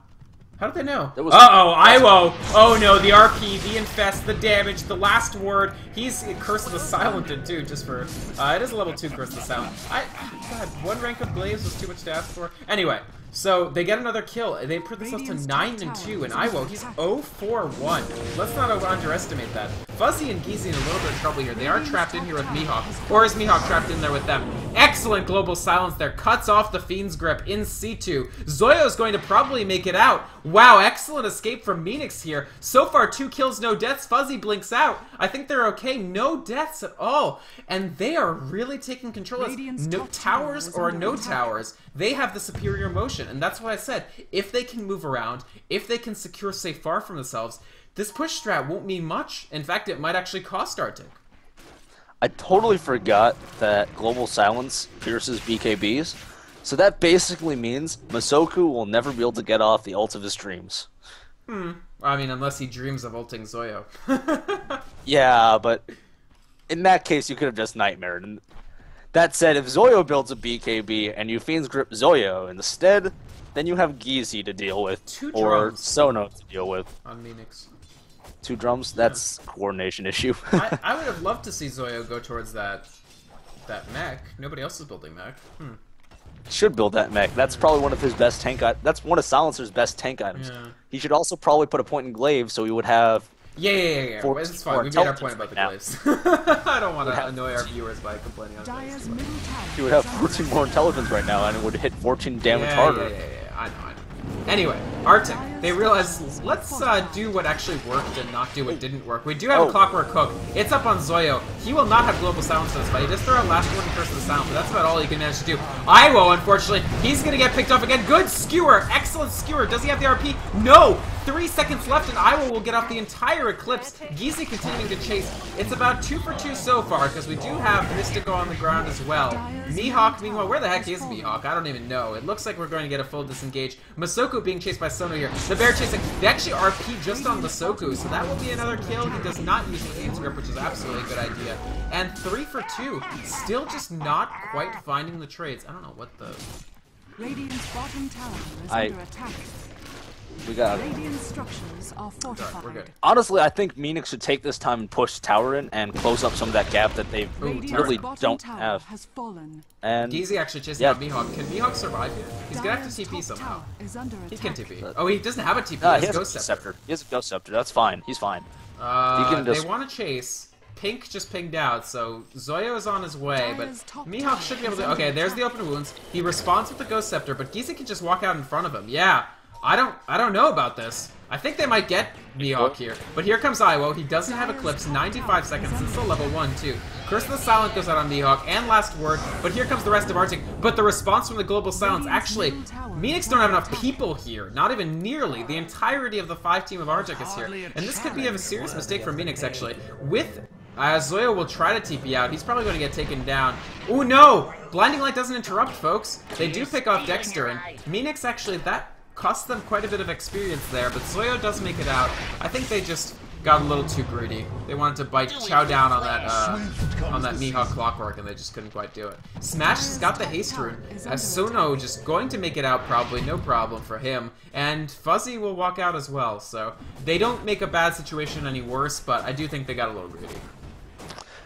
Speaker 1: How did they know? Uh-oh, Iwo! Oh no, the RP, the Infest, the damage, the last word. He's Curse of the Silented too, just for... it is a level 2 Curse of the Silent. God, one rank of Glaives was too much to ask for. Anyway, so they get another kill. They put this up to 9-2, and Iwo, he's 0-4-1. Let's not underestimate that. Fuzzy and Geezy in a little bit of trouble here. They are trapped in here with Mihawk. Or is Mihawk trapped in there with them? Excellent global silence there. Cuts off the Fiend's Grip in C2. Zoyo's going to probably make it out. Wow, excellent escape from Meenix here. So far, 2 kills, no deaths. Fuzzy blinks out. I think they're okay. No deaths at all. And they are really taking control. No towers or no towers. They have the superior motion. And that's what I said. If they can move around, if they can secure safe far from themselves, this push strat won't mean much. In fact, it might actually cost Artyk.
Speaker 2: I totally forgot that Global Silence pierces BKBs, so that basically means Masoku will never be able to get off the ult of his dreams.
Speaker 1: I mean, unless he dreams of ulting Zoyo.
Speaker 2: Yeah, but in that case, you could have just nightmared. And that said, if Zoyo builds a BKB and you Fiend's Grip Zoyo instead, then you have Geezy to deal with, or Sono to deal with.
Speaker 1: On Meenix.
Speaker 2: 2 drums? That's a coordination issue.
Speaker 1: I would have loved to see Zoyo go towards that mech. Nobody else is building mech.
Speaker 2: Should build that mech. That's probably one of his best tank items. That's one of Silencer's best tank items.
Speaker 1: Yeah.
Speaker 2: He should also probably put a point in Glaive so he would have...
Speaker 1: Yeah. It's fine. We made our point about the Glaives. I don't want to annoy our viewers by complaining on Glaives.
Speaker 2: He would have 14 more intelligence right now and it would hit 14 damage harder.
Speaker 1: Yeah. I know. Anyway, Artyk, they realized, let's do what actually worked and not do what didn't work. We do have a Clockwork Cook. It's up on Zoyo. He will not have Global Silence for this fight. He does throw out Last Word and Curse of the Silent, but that's about all he can manage to do. Iwo, unfortunately, he's going to get picked off again. Good Skewer. Excellent Skewer. Does he have the RP? No! 3 seconds left, and Iwo will get off the entire Eclipse. Geezy continuing to chase. It's about 2 for 2 so far, because we do have Mystico on the ground as well. Mihawk, meanwhile, where the heck is Mihawk? I don't even know. It looks like we're going to get a full disengage. Masoku being chased by Sono here. The bear chasing. They actually RP just on Masoku, so that will be another kill. He does not use the Fiend's Grip, which is absolutely a good idea. And 3 for 2. Still just not quite finding the trades. I don't know what the...
Speaker 3: Radiant's bottom tower is under attack.
Speaker 2: We got it.
Speaker 3: Radiant structures are fortified.
Speaker 1: We're good.
Speaker 2: Honestly, I think Meenix should take this time and push tower in and close up some of that gap that they really don't have.
Speaker 3: Has fallen.
Speaker 2: And
Speaker 1: Geezy actually chasing out Mihawk. Can Mihawk survive here? He's gonna have to TP somehow. He can TP. Oh, he doesn't have a TP.
Speaker 2: He has a Ghost Scepter. He has a Ghost Scepter. That's fine. He's fine.
Speaker 1: They want to chase. Pink just pinged out, so Zoyo is on his way, but Mihawk should be able to... Okay, there's the open wounds. He responds with the Ghost Scepter, but Geezy can just walk out in front of him. Yeah, I don't know about this. I think they might get Mihawk here. But here comes Iwo. He doesn't have Eclipse. 95 seconds. It's still level 1, too. Curse of the Silent goes out on Mihawk. And Last Word. But here comes the rest of Artyk. But the response from the Global Silence. Actually, Meenix don't have enough people here. Not even nearly. The entirety of the 5 team of Artyk is here. And this could be a serious mistake for Meenix, actually. With... Zoyo will try to TP out. He's probably going to get taken down. Oh no! Blinding Light doesn't interrupt, folks. They do pick off Dexter, and Meenix actually, that costs them quite a bit of experience there, but Zoyo does make it out. I think they just got a little too greedy. They wanted to chow down on that Mihawk Clockwork, and they just couldn't quite do it. Smash has got the haste rune, as Sono just going to make it out probably, no problem for him, and Fuzzy will walk out as well, so they don't make a bad situation any worse, but I do think they got a little greedy.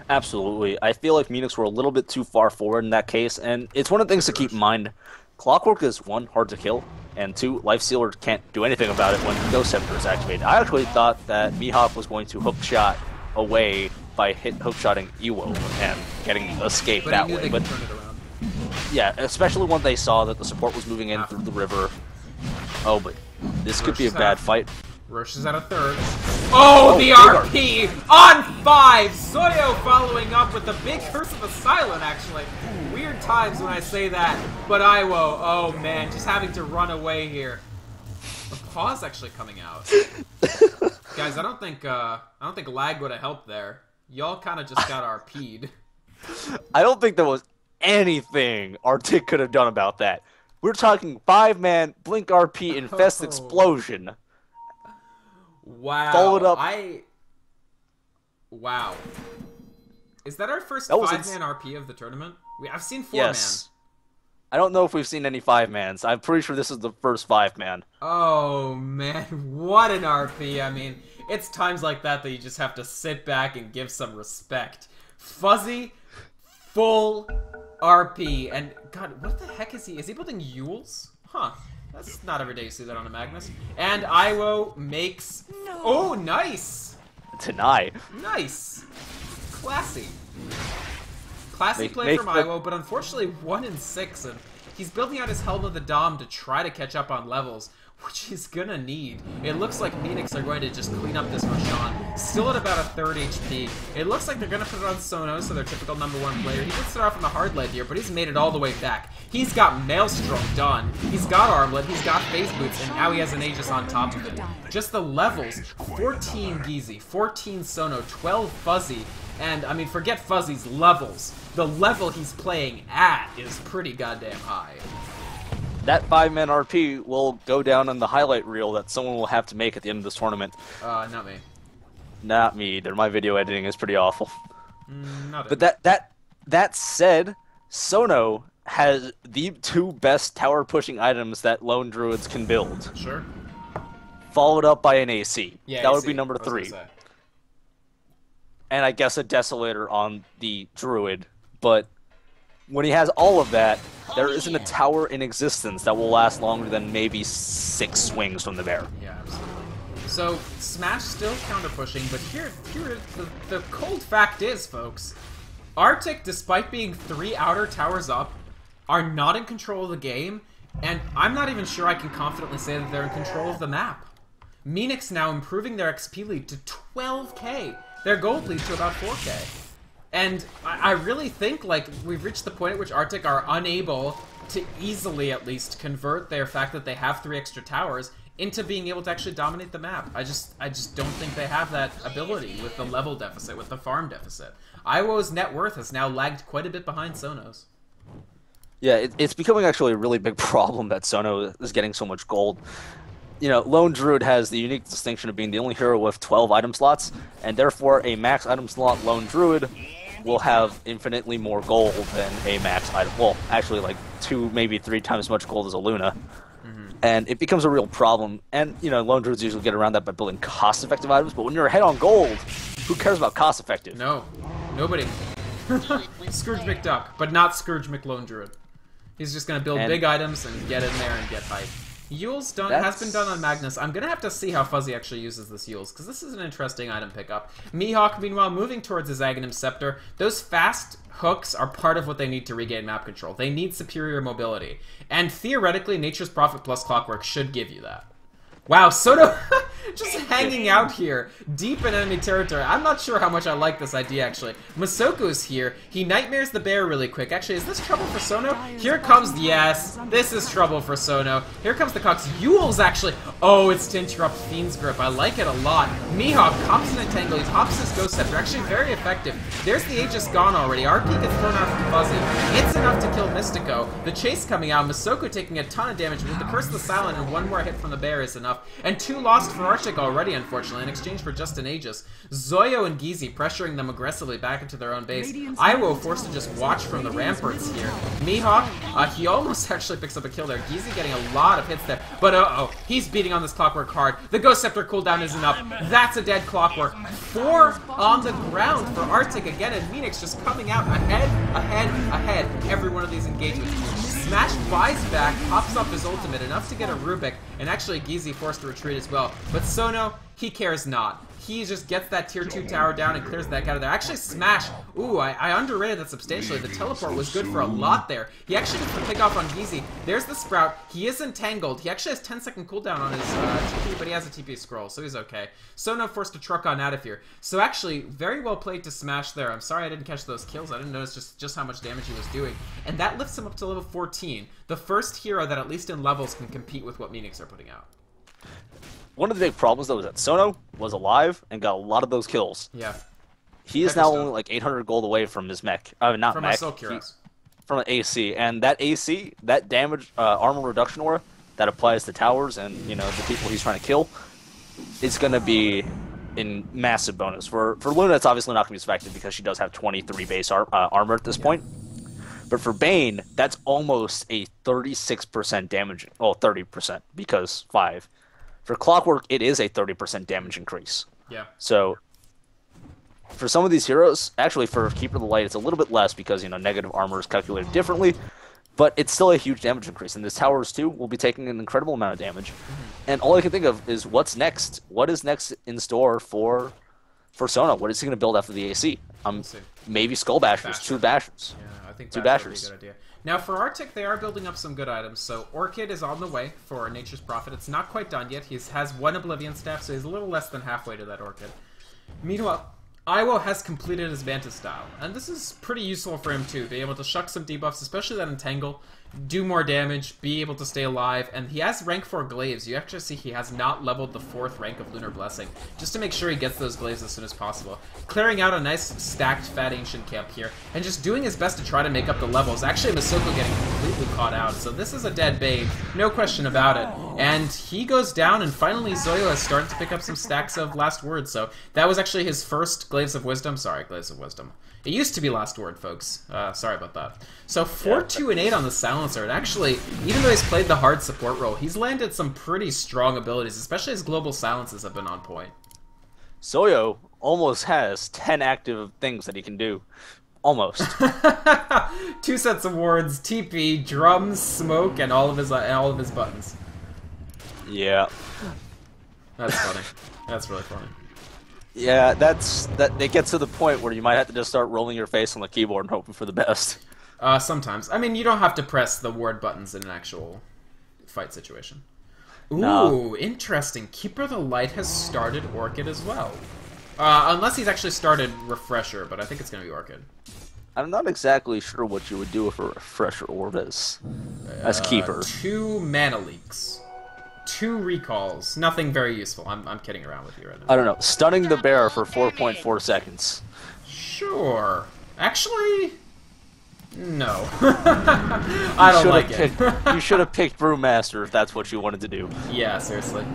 Speaker 2: Absolutely. I feel like Meenix were a little bit too far forward in that case, and it's one of the things to keep in mind. Clockwork is, 1, hard to kill, and 2, Life Stealer can't do anything about it when Ghost Scepter is activated. I actually thought that Mihawk was going to hookshot away by hookshotting Iwo and getting escape that way. But yeah, especially when they saw that the support was moving in through the river. Oh, but this could be a bad fight.
Speaker 1: Roche is at a third. Oh, the RP on 5! Soyo following up with the big Curse of the Silent, actually. Weird times when I say that. But Iwo, oh man, just having to run away here. The pause actually coming out. Guys, I don't think lag would have helped there. Y'all kind of just got RP'd.
Speaker 2: I don't think there was anything Artyk could have done about that. We're talking 5-man Blink RP Infest Explosion.
Speaker 1: Wow.
Speaker 2: Followed up.
Speaker 1: Wow. Is that our first 5-man RP of the tournament? I've seen 4-man.
Speaker 2: Yes. I don't know if we've seen any 5-mans. I'm pretty sure this is the first 5-man.
Speaker 1: Oh, man. What an RP. I mean, it's times like that you just have to sit back and give some respect. Fuzzy, full RP. And, God, what the heck is he? Is he building Yules? Huh. That's not every day you see that on a Magnus. And Iwo makes... No. Oh, nice!
Speaker 2: Deny.
Speaker 1: Nice. Classy. Classy play from Iwo, but unfortunately 1 in 6, and he's building out his Helm of the Dom to try to catch up on levels, which he's gonna need. It looks like Meenix are going to just clean up this Roshan. Still at about a 3rd HP. It looks like they're gonna put it on Sono, so their typical #1 player. He did start off on the hard lead here, but he's made it all the way back. He's got Maelstrom done. He's got Armlet, he's got Phase Boots, and now he has an Aegis on top of it. Just the levels, 14 Gizi, 14 Sono, 12 Fuzzy, and, I mean, forget Fuzzy's levels. The level he's playing at is pretty goddamn high.
Speaker 2: That 5-man RP will go down on the highlight reel that someone will have to make at the end of this tournament.
Speaker 1: Not me.
Speaker 2: Not me either. My video editing is pretty awful.
Speaker 1: Not
Speaker 2: but that said, Sono has the 2 best tower pushing items that lone druids can build.
Speaker 1: Sure.
Speaker 2: Followed up by an AC.
Speaker 1: Yeah,
Speaker 2: that
Speaker 1: AC,
Speaker 2: would be number 3. And I guess a Desolator on the druid, but when he has all of that, there isn't a tower in existence that will last longer than maybe 6 swings from the bear.
Speaker 1: Yeah, absolutely. So, Smash still counter-pushing, but here the cold fact is, folks, Artyk, despite being 3 outer towers up, are not in control of the game, and I'm not even sure I can confidently say that they're in control of the map. Meenix now improving their XP lead to 12k, their gold lead to about 4k. And I really think, like, we've reached the point at which Artyk are unable to easily, at least, convert their fact that they have 3 extra towers into being able to actually dominate the map. I just don't think they have that ability with the level deficit, with the farm deficit. Iwo's net worth has now lagged quite a bit behind Sono's.
Speaker 2: Yeah, it's becoming actually a really big problem that Sono is getting so much gold. You know, Lone Druid has the unique distinction of being the only hero with 12 item slots, and therefore a max item slot Lone Druid will have infinitely more gold than a max item. Well, actually like 2, maybe 3 times as much gold as a Luna. And it becomes a real problem. And, you know, Lone Druids usually get around that by building cost-effective items, but when you're ahead on gold, who cares about cost-effective?
Speaker 1: No. Nobody. Scrooge McDuck, but not Scrooge McLone Druid. He's just going to build big items and get in there and get hype. Yule's has been done on Magnus. I'm going to have to see how Fuzzy actually uses this Yule's, because this is an interesting item pickup. Mihawk, meanwhile, moving towards his Aghanim Scepter. Those fast hooks are part of what they need to regain map control. They need superior mobility. And theoretically, Nature's Prophet plus Clockwork should give you that. Wow, Sono Just hanging out here, deep in enemy territory. I'm not sure how much I like this idea, actually. Masoko's here. He nightmares the bear really quick. Actually, is this trouble for Sono? Here comes... Yes, this is trouble for Sono. Here comes the Cox. Yule's actually... Oh, it's to interrupt Fiend's grip. I like it a lot. Mihawk pops an entangle. He pops his Ghost Scepter. Actually, very effective. There's the Aegis gone already. Artyk gets thrown out from Fuzzy. It's enough to kill Mystico. The chase coming out. Masoko taking a ton of damage with the Curse of the Silent, and one more hit from the bear is enough. And 2 lost for Artyk already, unfortunately, in exchange for just an Aegis. Zoyo and Gizi pressuring them aggressively back into their own base. Iwo forced to just watch from the ramparts here. Mihawk, he almost actually picks up a kill there. Gizi getting a lot of hits there. But uh-oh, he's beating on this Clockwork hard. The Ghost Scepter cooldown isn't up. That's a dead Clockwork. 4 on the ground for Artyk again, and Meenix just coming out ahead. Every one of these engagements. Smash buys back, pops up his ultimate, enough to get a Rubik, and actually Gizi forced to retreat as well. But Sono, he cares not. He just gets that tier 2 tower down and clears that out of there. Actually, Smash. Ooh, I underrated that substantially. The teleport was good for a lot there. He actually gets the pick off on Gizi. There's the Sprout. He is entangled. He actually has 10-second cooldown on his TP, but he has a TP scroll, so he's okay. Sono forced to truck on out of here. So actually, very well played to Smash there. I'm sorry I didn't catch those kills. I didn't notice just how much damage he was doing. And that lifts him up to level 14. The first hero that, at least in levels, can compete with what Meenix are putting out.
Speaker 2: One of the big problems, though, is that Sono was alive and got a lot of those kills.
Speaker 1: Yeah.
Speaker 2: He is now only like 800 gold away from his mech. Not
Speaker 1: from
Speaker 2: mech. From an AC. And that AC, that damage, armor reduction aura that applies to towers and, you know, the people he's trying to kill, is going to be in massive bonus. For Luna, it's obviously not going to be as effective because she does have 23 base armor at this point. But for Bane, that's almost a 36% damage. Well, 30% because 5. For Clockwork, it is a 30% damage increase.
Speaker 1: Yeah.
Speaker 2: So, for some of these heroes, actually for Keeper of the Light, it's a little bit less because, you know, negative armor is calculated differently, but it's still a huge damage increase. And this Towers, too, will be taking an incredible amount of damage. And all I can think of is what's next? What is next in store for Sono? What is he going to build after the AC? Maybe Skull Bashers, 2 Bashers.
Speaker 1: Yeah, I think
Speaker 2: 2
Speaker 1: Basher would
Speaker 2: Bashers.
Speaker 1: be a good idea. Now, for Artyk, they are building up some good items. So, Orchid is on the way for Nature's Prophet. It's not quite done yet. He has 1 Oblivion Staff, so he's a little less than halfway to that Orchid. Meanwhile, Iwo has completed his Vanta style, and this is pretty useful for him too. Be able to shuck some debuffs, especially that Entangle, do more damage, be able to stay alive, and he has rank 4 glaives. You actually see he has not leveled the 4th rank of Lunar Blessing, just to make sure he gets those glaives as soon as possible. Clearing out a nice stacked Fat Ancient camp here, and just doing his best to try to make up the levels. Actually, Masoko getting completely caught out, so this is a dead babe, no question about it. And he goes down, and finally Zoyo has started to pick up some stacks of Last Word, so that was actually his first Glaives of Wisdom. Sorry, Glaives of Wisdom. It used to be Last Word, folks. Sorry about that. So 4, 2, and 8 on the Silencer, and actually, even though he's played the hard support role, he's landed some pretty strong abilities, especially his global silences have been on point.
Speaker 2: Zoyo almost has 10 active things that he can do. Almost.
Speaker 1: 2 sets of wards, TP, drums, smoke, and all of his buttons.
Speaker 2: Yeah.
Speaker 1: That's funny. That's really funny.
Speaker 2: Yeah, it gets to the point where you might have to just start rolling your face on the keyboard and hoping for the best.
Speaker 1: Sometimes. I mean, you don't have to press the ward buttons in an actual fight situation. Ooh,
Speaker 2: no.
Speaker 1: Interesting. Keeper of the Light has started Orchid as well. Unless he's actually started Refresher, but I think it's going to be Orchid.
Speaker 2: I'm not exactly sure what you would do with a Refresher Orb as Keeper.
Speaker 1: 2 mana leaks. 2 recalls. Nothing very useful. I'm kidding around with you right now.
Speaker 2: I don't know. Stunning the bear for 4.4 seconds.
Speaker 1: Sure. Actually, no. I don't like it.
Speaker 2: You should have picked Brewmaster if that's what you wanted to do.
Speaker 1: Yeah, seriously.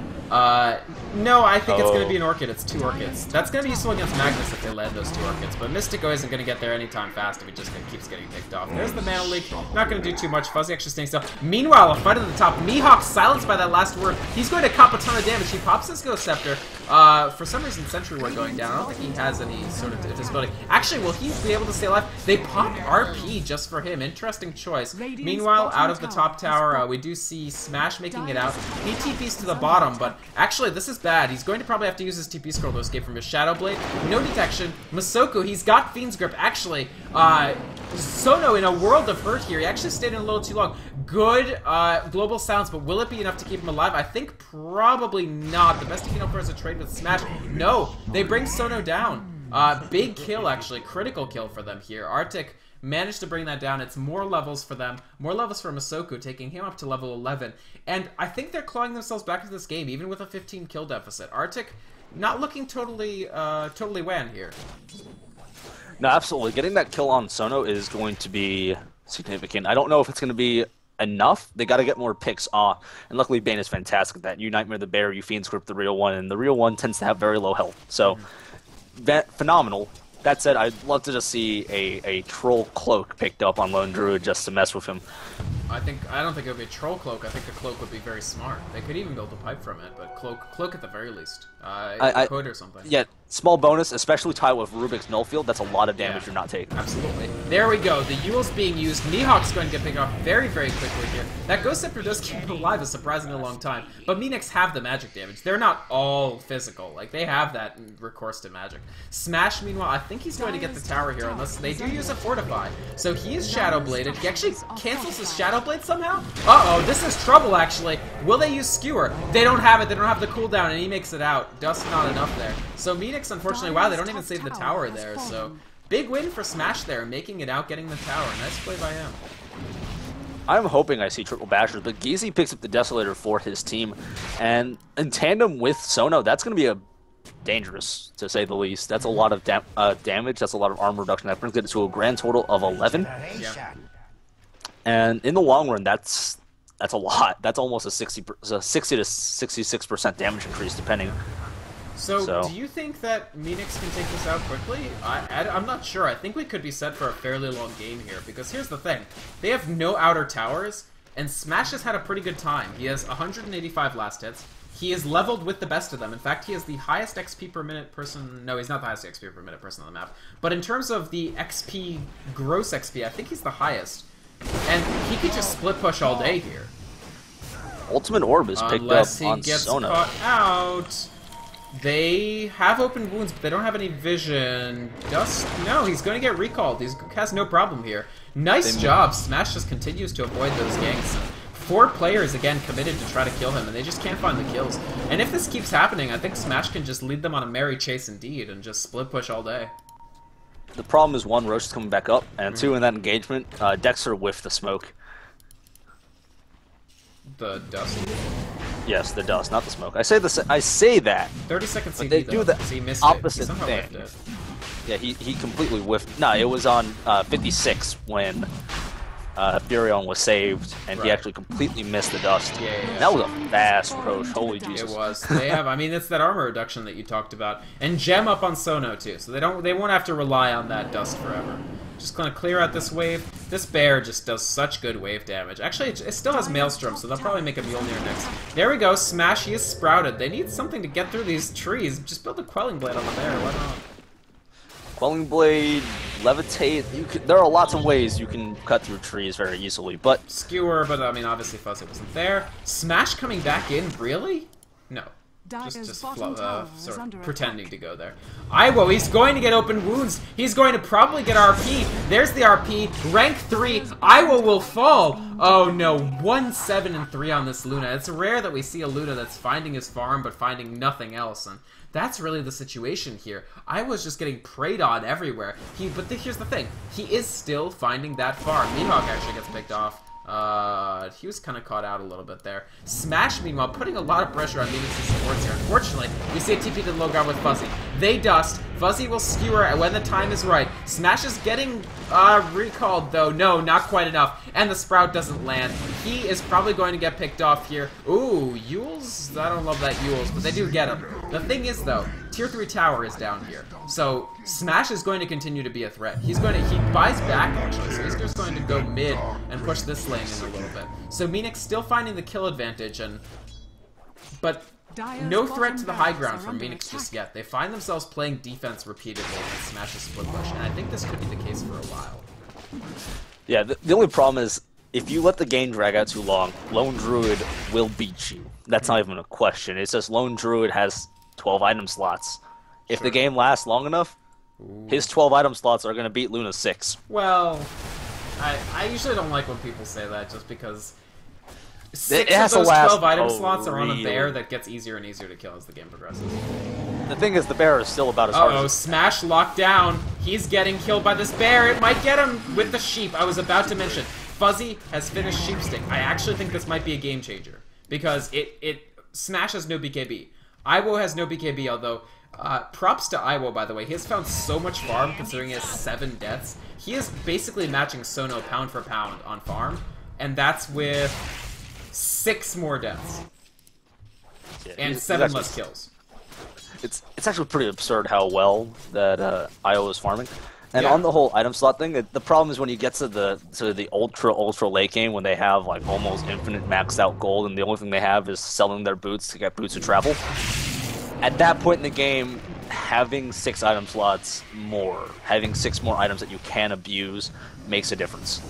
Speaker 1: No, I think it's going to be an Orchid. It's 2 Orchids. That's going to be useful against Magnus if they land those 2 Orchids, but Mystico isn't going to get there anytime fast if it just keeps getting picked off. There's the mana leak. Not going to do too much. Fuzzy actually staying still. Meanwhile, a fight at the top. Mihawk silenced by that Last Word. He's going to cop a ton of damage. He pops his Ghost Scepter. For some reason, Sentry Ward going down. I don't think he has any sort of disability. Actually, will he be able to stay alive? They pop RP just for him. Interesting choice. Meanwhile, out of the top tower, we do see Smash making it out. He TPs to the bottom, but Actually, this is bad. He's going to probably have to use his TP scroll to escape from his Shadow Blade. No detection. Masoku, he's got Fiend's Grip. Actually, Sono in a world of hurt here. He actually stayed in a little too long. Good global sounds, but will it be enough to keep him alive? I think probably not. The best he can hope for is a trade with Smash. No, they bring Sono down. Big kill, actually. Critical kill for them here. Artyk managed to bring that down. It's more levels for them. More levels for Masoku, taking him up to level 11. And I think they're clawing themselves back into this game, even with a 15 kill deficit. Artyk not looking totally wan here.
Speaker 2: No, absolutely. Getting that kill on Sono is going to be significant. I don't know if it's going to be enough. They got to get more picks off. And luckily, Bane is fantastic at that. You Nightmare the Bear, you Fiend Script the real one, and the real one tends to have very low health. So, phenomenal. That said, I'd love to just see a Troll Cloak picked up on Lone Druid just to mess with him.
Speaker 1: I don't think it would be a Troll Cloak. I think a Cloak would be very smart. They could even build a pipe from it, but Cloak at the very least. Could or something.
Speaker 2: Yeah, small bonus, especially tied with Rubik's Null Field. That's a lot of damage you're not taking.
Speaker 1: Absolutely. There we go. The Yule's being used. Mihawk's going to get picked off very, very quickly here. That Ghost Scepter does keep him alive a surprisingly long time, but Meenix have the magic damage. They're not all physical. Like, they have that recourse to magic. Smash, meanwhile, I think he's going to get the tower here, unless they do use a Fortify. So he is Shadow Bladed. He actually cancels his Shadow Blade somehow? Uh-oh, this is trouble, actually. Will they use Skewer? They don't have it. They don't have the cooldown, and he makes it out. Dust not enough there. So Meenix, unfortunately, wow, they don't even save the tower there. So big win for Smash there, making it out, getting the tower. Nice play by him.
Speaker 2: I'm hoping I see triple bashers, but Geezy picks up the Desolator for his team, and in tandem with Sono, that's going to be a dangerous, to say the least. That's a lot of damage. That's a lot of armor reduction. That brings it to a grand total of 11.
Speaker 1: Yeah.
Speaker 2: And in the long run, that's a lot. That's almost a 60 to 66% damage increase, depending.
Speaker 1: So, do you think that Meenix can take this out quickly? I'm not sure. I think we could be set for a fairly long game here, because here's the thing. They have no outer towers, and Smash has had a pretty good time. He has 185 last hits. He is leveled with the best of them. In fact, he is the highest XP per minute person. No, he's not the highest XP per minute person on the map. But in terms of the XP, gross XP, I think he's the highest. And he could just split push all day here.
Speaker 2: Ultimate Orb is picked up on Sono. Unless he gets
Speaker 1: caught out. They have open wounds, but they don't have any vision. Dust? No, he's going to get recalled. He has no problem here. Nice job. Smash just continues to avoid those ganks. 4 players, again, committed to try to kill him, and they just can't find the kills. And if this keeps happening, I think Smash can just lead them on a merry chase indeed, and just split push all day.
Speaker 2: The problem is, 1, Roche is coming back up, and 2, in that engagement, Dexter whiffed the smoke.
Speaker 1: The dust?
Speaker 2: Yes, the dust, not the smoke. I say that.
Speaker 1: 30 seconds CD,
Speaker 2: they do the
Speaker 1: he missed
Speaker 2: opposite
Speaker 1: it. He
Speaker 2: thing.
Speaker 1: It.
Speaker 2: Yeah, he completely whiffed. No, it was on 56 when Furion was saved, and he actually completely missed the dust.
Speaker 1: Yeah.
Speaker 2: That was a fast Roche. Holy Jesus.
Speaker 1: It was. They have. I mean, it's that armor reduction that you talked about, and gem up on Sono too, so they won't have to rely on that dust forever. Just gonna clear out this wave. This bear just does such good wave damage. Actually, it still has Maelstrom, so they'll probably make a Mjolnir next. There we go. Smash. He is sprouted. They need something to get through these trees. Just build a Quelling Blade on the bear. Why not?
Speaker 2: Quelling Blade, Levitate. There are lots of ways you can cut through trees very easily, but
Speaker 1: Skewer. But I mean, obviously Fuzzy wasn't there. Smash coming back in. Really? No. Just sort of pretending to go there. Iwo, he's going to get open wounds. He's going to probably get RP. There's the RP. Rank 3. Iwo will fall. Oh no, 1, 7, and 3 on this Luna. It's rare that we see a Luna that's finding his farm but finding nothing else. And that's really the situation here. Iwo's just getting preyed on everywhere. But here's the thing. He is still finding that farm. Mihawk actually gets picked off. He was kind of caught out a little bit there. Smash, meanwhile, putting a lot of pressure on Meenix's supports here. Unfortunately, we see a TP to the low ground with Fuzzy. They dust. Fuzzy will skewer when the time is right. Smash is getting recalled, though. No, not quite enough. And the Sprout doesn't land. He is probably going to get picked off here. Ooh, Yules? I don't love that Yules, but they do get him. The thing is, though, Tier 3 tower is down here. So, Smash is going to continue to be a threat. He buys back, actually, so he's just going to go mid and push this lane in a little bit. So, Meenix still finding the kill advantage, but no threat to the high ground from Meenix just yet. They find themselves playing defense repeatedly against Smash's split push, and I think this could be the case for a while.
Speaker 2: Yeah, the only problem is if you let the game drag out too long, Lone Druid will beat you. That's not even a question. It's just Lone Druid has 12 item slots. If the game lasts long enough, his 12 item slots are going to beat Luna's 6.
Speaker 1: Well, I usually don't like when people say that just because
Speaker 2: It
Speaker 1: 6
Speaker 2: has
Speaker 1: of
Speaker 2: to
Speaker 1: those
Speaker 2: last
Speaker 1: 12 item
Speaker 2: a
Speaker 1: slots are on a
Speaker 2: real-
Speaker 1: bear that gets easier and easier to kill as the game progresses.
Speaker 2: The thing is, the bear is still about as hard
Speaker 1: Uh-oh,
Speaker 2: as...
Speaker 1: smash locked down. He's getting killed by this bear. It might get him with the sheep. I was about to mention. Fuzzy has finished Sheepstick. I actually think this might be a game changer because Smash has no BKB. Iwo has no BKB, although props to Iwo, by the way. He has found so much farm considering he has 7 deaths. He is basically matching Sono pound for pound on farm, and that's with 6 more deaths
Speaker 2: Yeah,
Speaker 1: and
Speaker 2: he's
Speaker 1: 7
Speaker 2: actually-
Speaker 1: less kills.
Speaker 2: It's actually pretty absurd how well that Io is farming. And
Speaker 1: Yeah.
Speaker 2: on the whole item slot thing, the problem is when you get to the ultra late game when they have like almost infinite maxed out gold and the only thing they have is selling their boots to get boots of travel. At that point in the game, having 6 item slots more, having 6 more items that you can abuse makes a difference.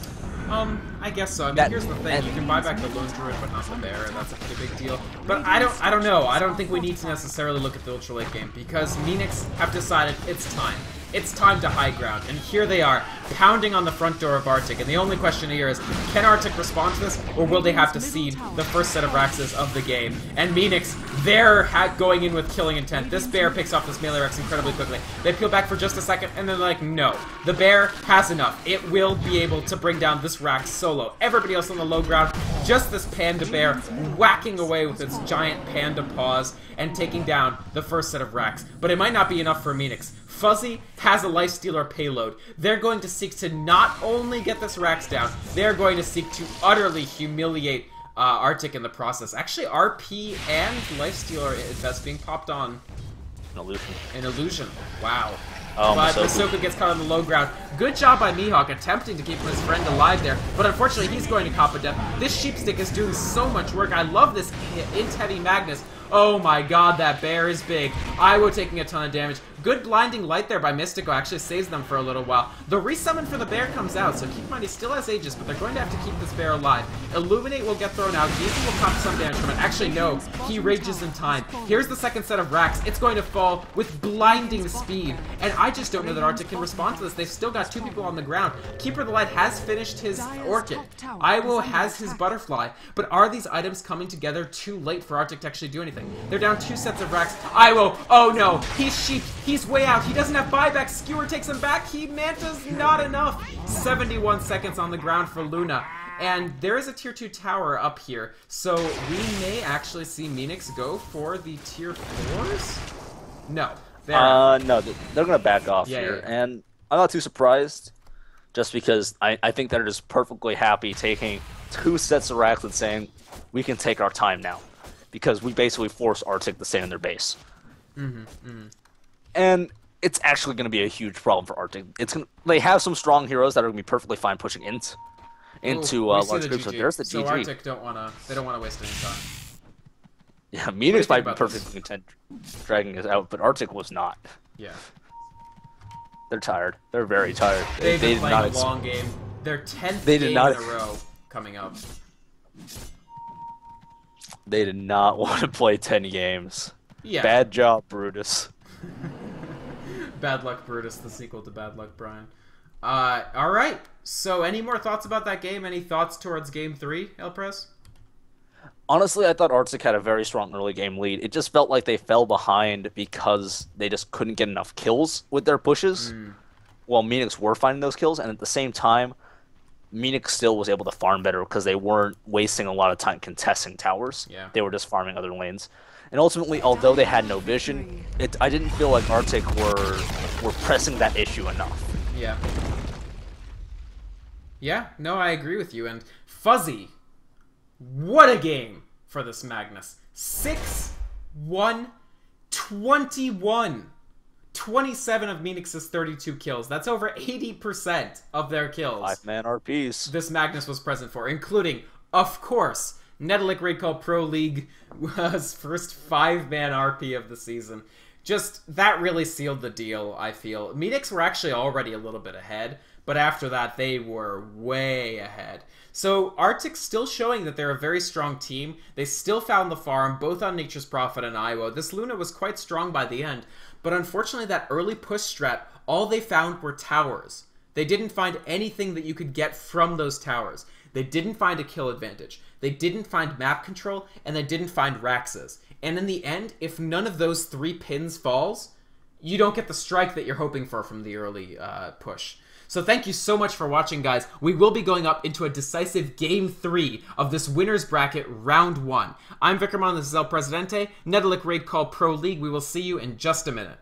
Speaker 1: I guess so. I mean, here's the thing: you can buy back the Lone Druid, but not the bear. That's a pretty big deal. But I don't know. I don't think we need to necessarily look at the ultra late game because Meenix have decided it's time. It's time to high ground, and here they are, pounding on the front door of Artyk. And the only question here is, can Artyk respond to this, or will they have to cede the first set of Raxes of the game? And Meenix, they're going in with killing intent. This bear picks off this melee Rex incredibly quickly. They peel back for just a second, and they're like, no. The bear has enough. It will be able to bring down this Rax solo. Everybody else on the low ground, just this panda bear whacking away with its giant panda paws and taking down the first set of Rax. But it might not be enough for Meenix. Fuzzy has a Lifestealer payload. They're going to seek to not only get this Rax down, they're going to seek to utterly humiliate Artyk in the process. Actually, RP and Lifestealer that's being popped on. An illusion. Wow. But Masoka gets caught on the low ground. Good job by Mihawk attempting to keep his friend alive there, but unfortunately he's going to cop a death. This Sheepstick is doing so much work. I love this int heavy Magnus. Oh my god, that bear is big. Iwo taking a ton of damage. Good blinding light there by Mystico actually saves them for a little while. The resummon for the bear comes out, so keep in mind he still has Aegis, but they're going to have to keep this bear alive. Illuminate will get thrown out. Geezy will cop some damage from it. Actually, no. He rages in time. Here's the second set of Rax. It's going to fall with blinding speed. And I just don't know that Artyk can respond to this. They've still got 2 people on the ground. Keeper of the Light has finished his Orchid. Iwo has his Butterfly. But are these items coming together too late for Artyk to actually do anything? They're down 2 sets of Rax. Iwo, oh no, he's sheep. He's way out. He doesn't have buyback. Skewer takes him back. He Manta's not enough. 71 seconds on the ground for Luna. And there is a tier 2 tower up here. So we may actually see Meenix go for the tier 4s? No.
Speaker 2: No, they're going to back off here.
Speaker 1: Yeah.
Speaker 2: And I'm not too surprised. Just because I think they're just perfectly happy taking 2 sets of Rax and saying, we can take our time now. Because we basically force Artyk to stay in their base. And it's actually going to be a huge problem for Artyk. They have some strong heroes that are going to be perfully fine pushing into large groups. So there's the
Speaker 1: so
Speaker 2: GG.
Speaker 1: Artyk don't want to waste any time.
Speaker 2: Yeah, Meenix might be
Speaker 1: about
Speaker 2: perfectly content dragging us out, but Artyk was not.
Speaker 1: Yeah.
Speaker 2: They're tired. They're very tired.
Speaker 1: They've
Speaker 2: they
Speaker 1: been
Speaker 2: did
Speaker 1: playing
Speaker 2: not
Speaker 1: a long game. Their 10th
Speaker 2: They did
Speaker 1: game
Speaker 2: not-
Speaker 1: in a row coming up.
Speaker 2: They did not want to play 10 games.
Speaker 1: Yeah.
Speaker 2: Bad job, Brutus.
Speaker 1: Bad Luck Brutus, the sequel to Bad Luck Brian. Alright. So any more thoughts about that game? Any thoughts towards game 3, Elpress?
Speaker 2: Honestly, I thought Artyk had a very strong early game lead. It just felt like they fell behind because they just couldn't get enough kills with their pushes. While Meenix were finding those kills, and at the same time, Meenix still was able to farm better because they weren't wasting a lot of time contesting towers.
Speaker 1: Yeah.
Speaker 2: They were just farming other lanes. And ultimately, although they had no vision, I didn't feel like Artyk were pressing that issue enough.
Speaker 1: Yeah. Yeah, no, I agree with you. And Fuzzy, what a game for this Magnus. 6-1-21. 27 of Meenix's 32 kills. That's over 80% of their kills.
Speaker 2: 5-man RPs.
Speaker 1: This Magnus was present for, including, of course, Netolic Raid Call Pro League was first 5-man RP of the season. Just, that really sealed the deal, I feel. Meenix were actually already a little bit ahead, but after that, they were way ahead. So Artyk's still showing that they're a very strong team. They still found the farm, both on Nature's Prophet and Iowa. This Luna was quite strong by the end, but unfortunately that early push strat, all they found were towers. They didn't find anything that you could get from those towers. They didn't find a kill advantage. They didn't find map control, and they didn't find Raxes. And in the end, if none of those 3 pins falls, you don't get the strike that you're hoping for from the early push. So thank you so much for watching, guys. We will be going up into a decisive Game 3 of this winner's bracket, Round 1. I'm Vickerman, this is El Presidente, Netolic Raid Call Pro League. We will see you in just a minute.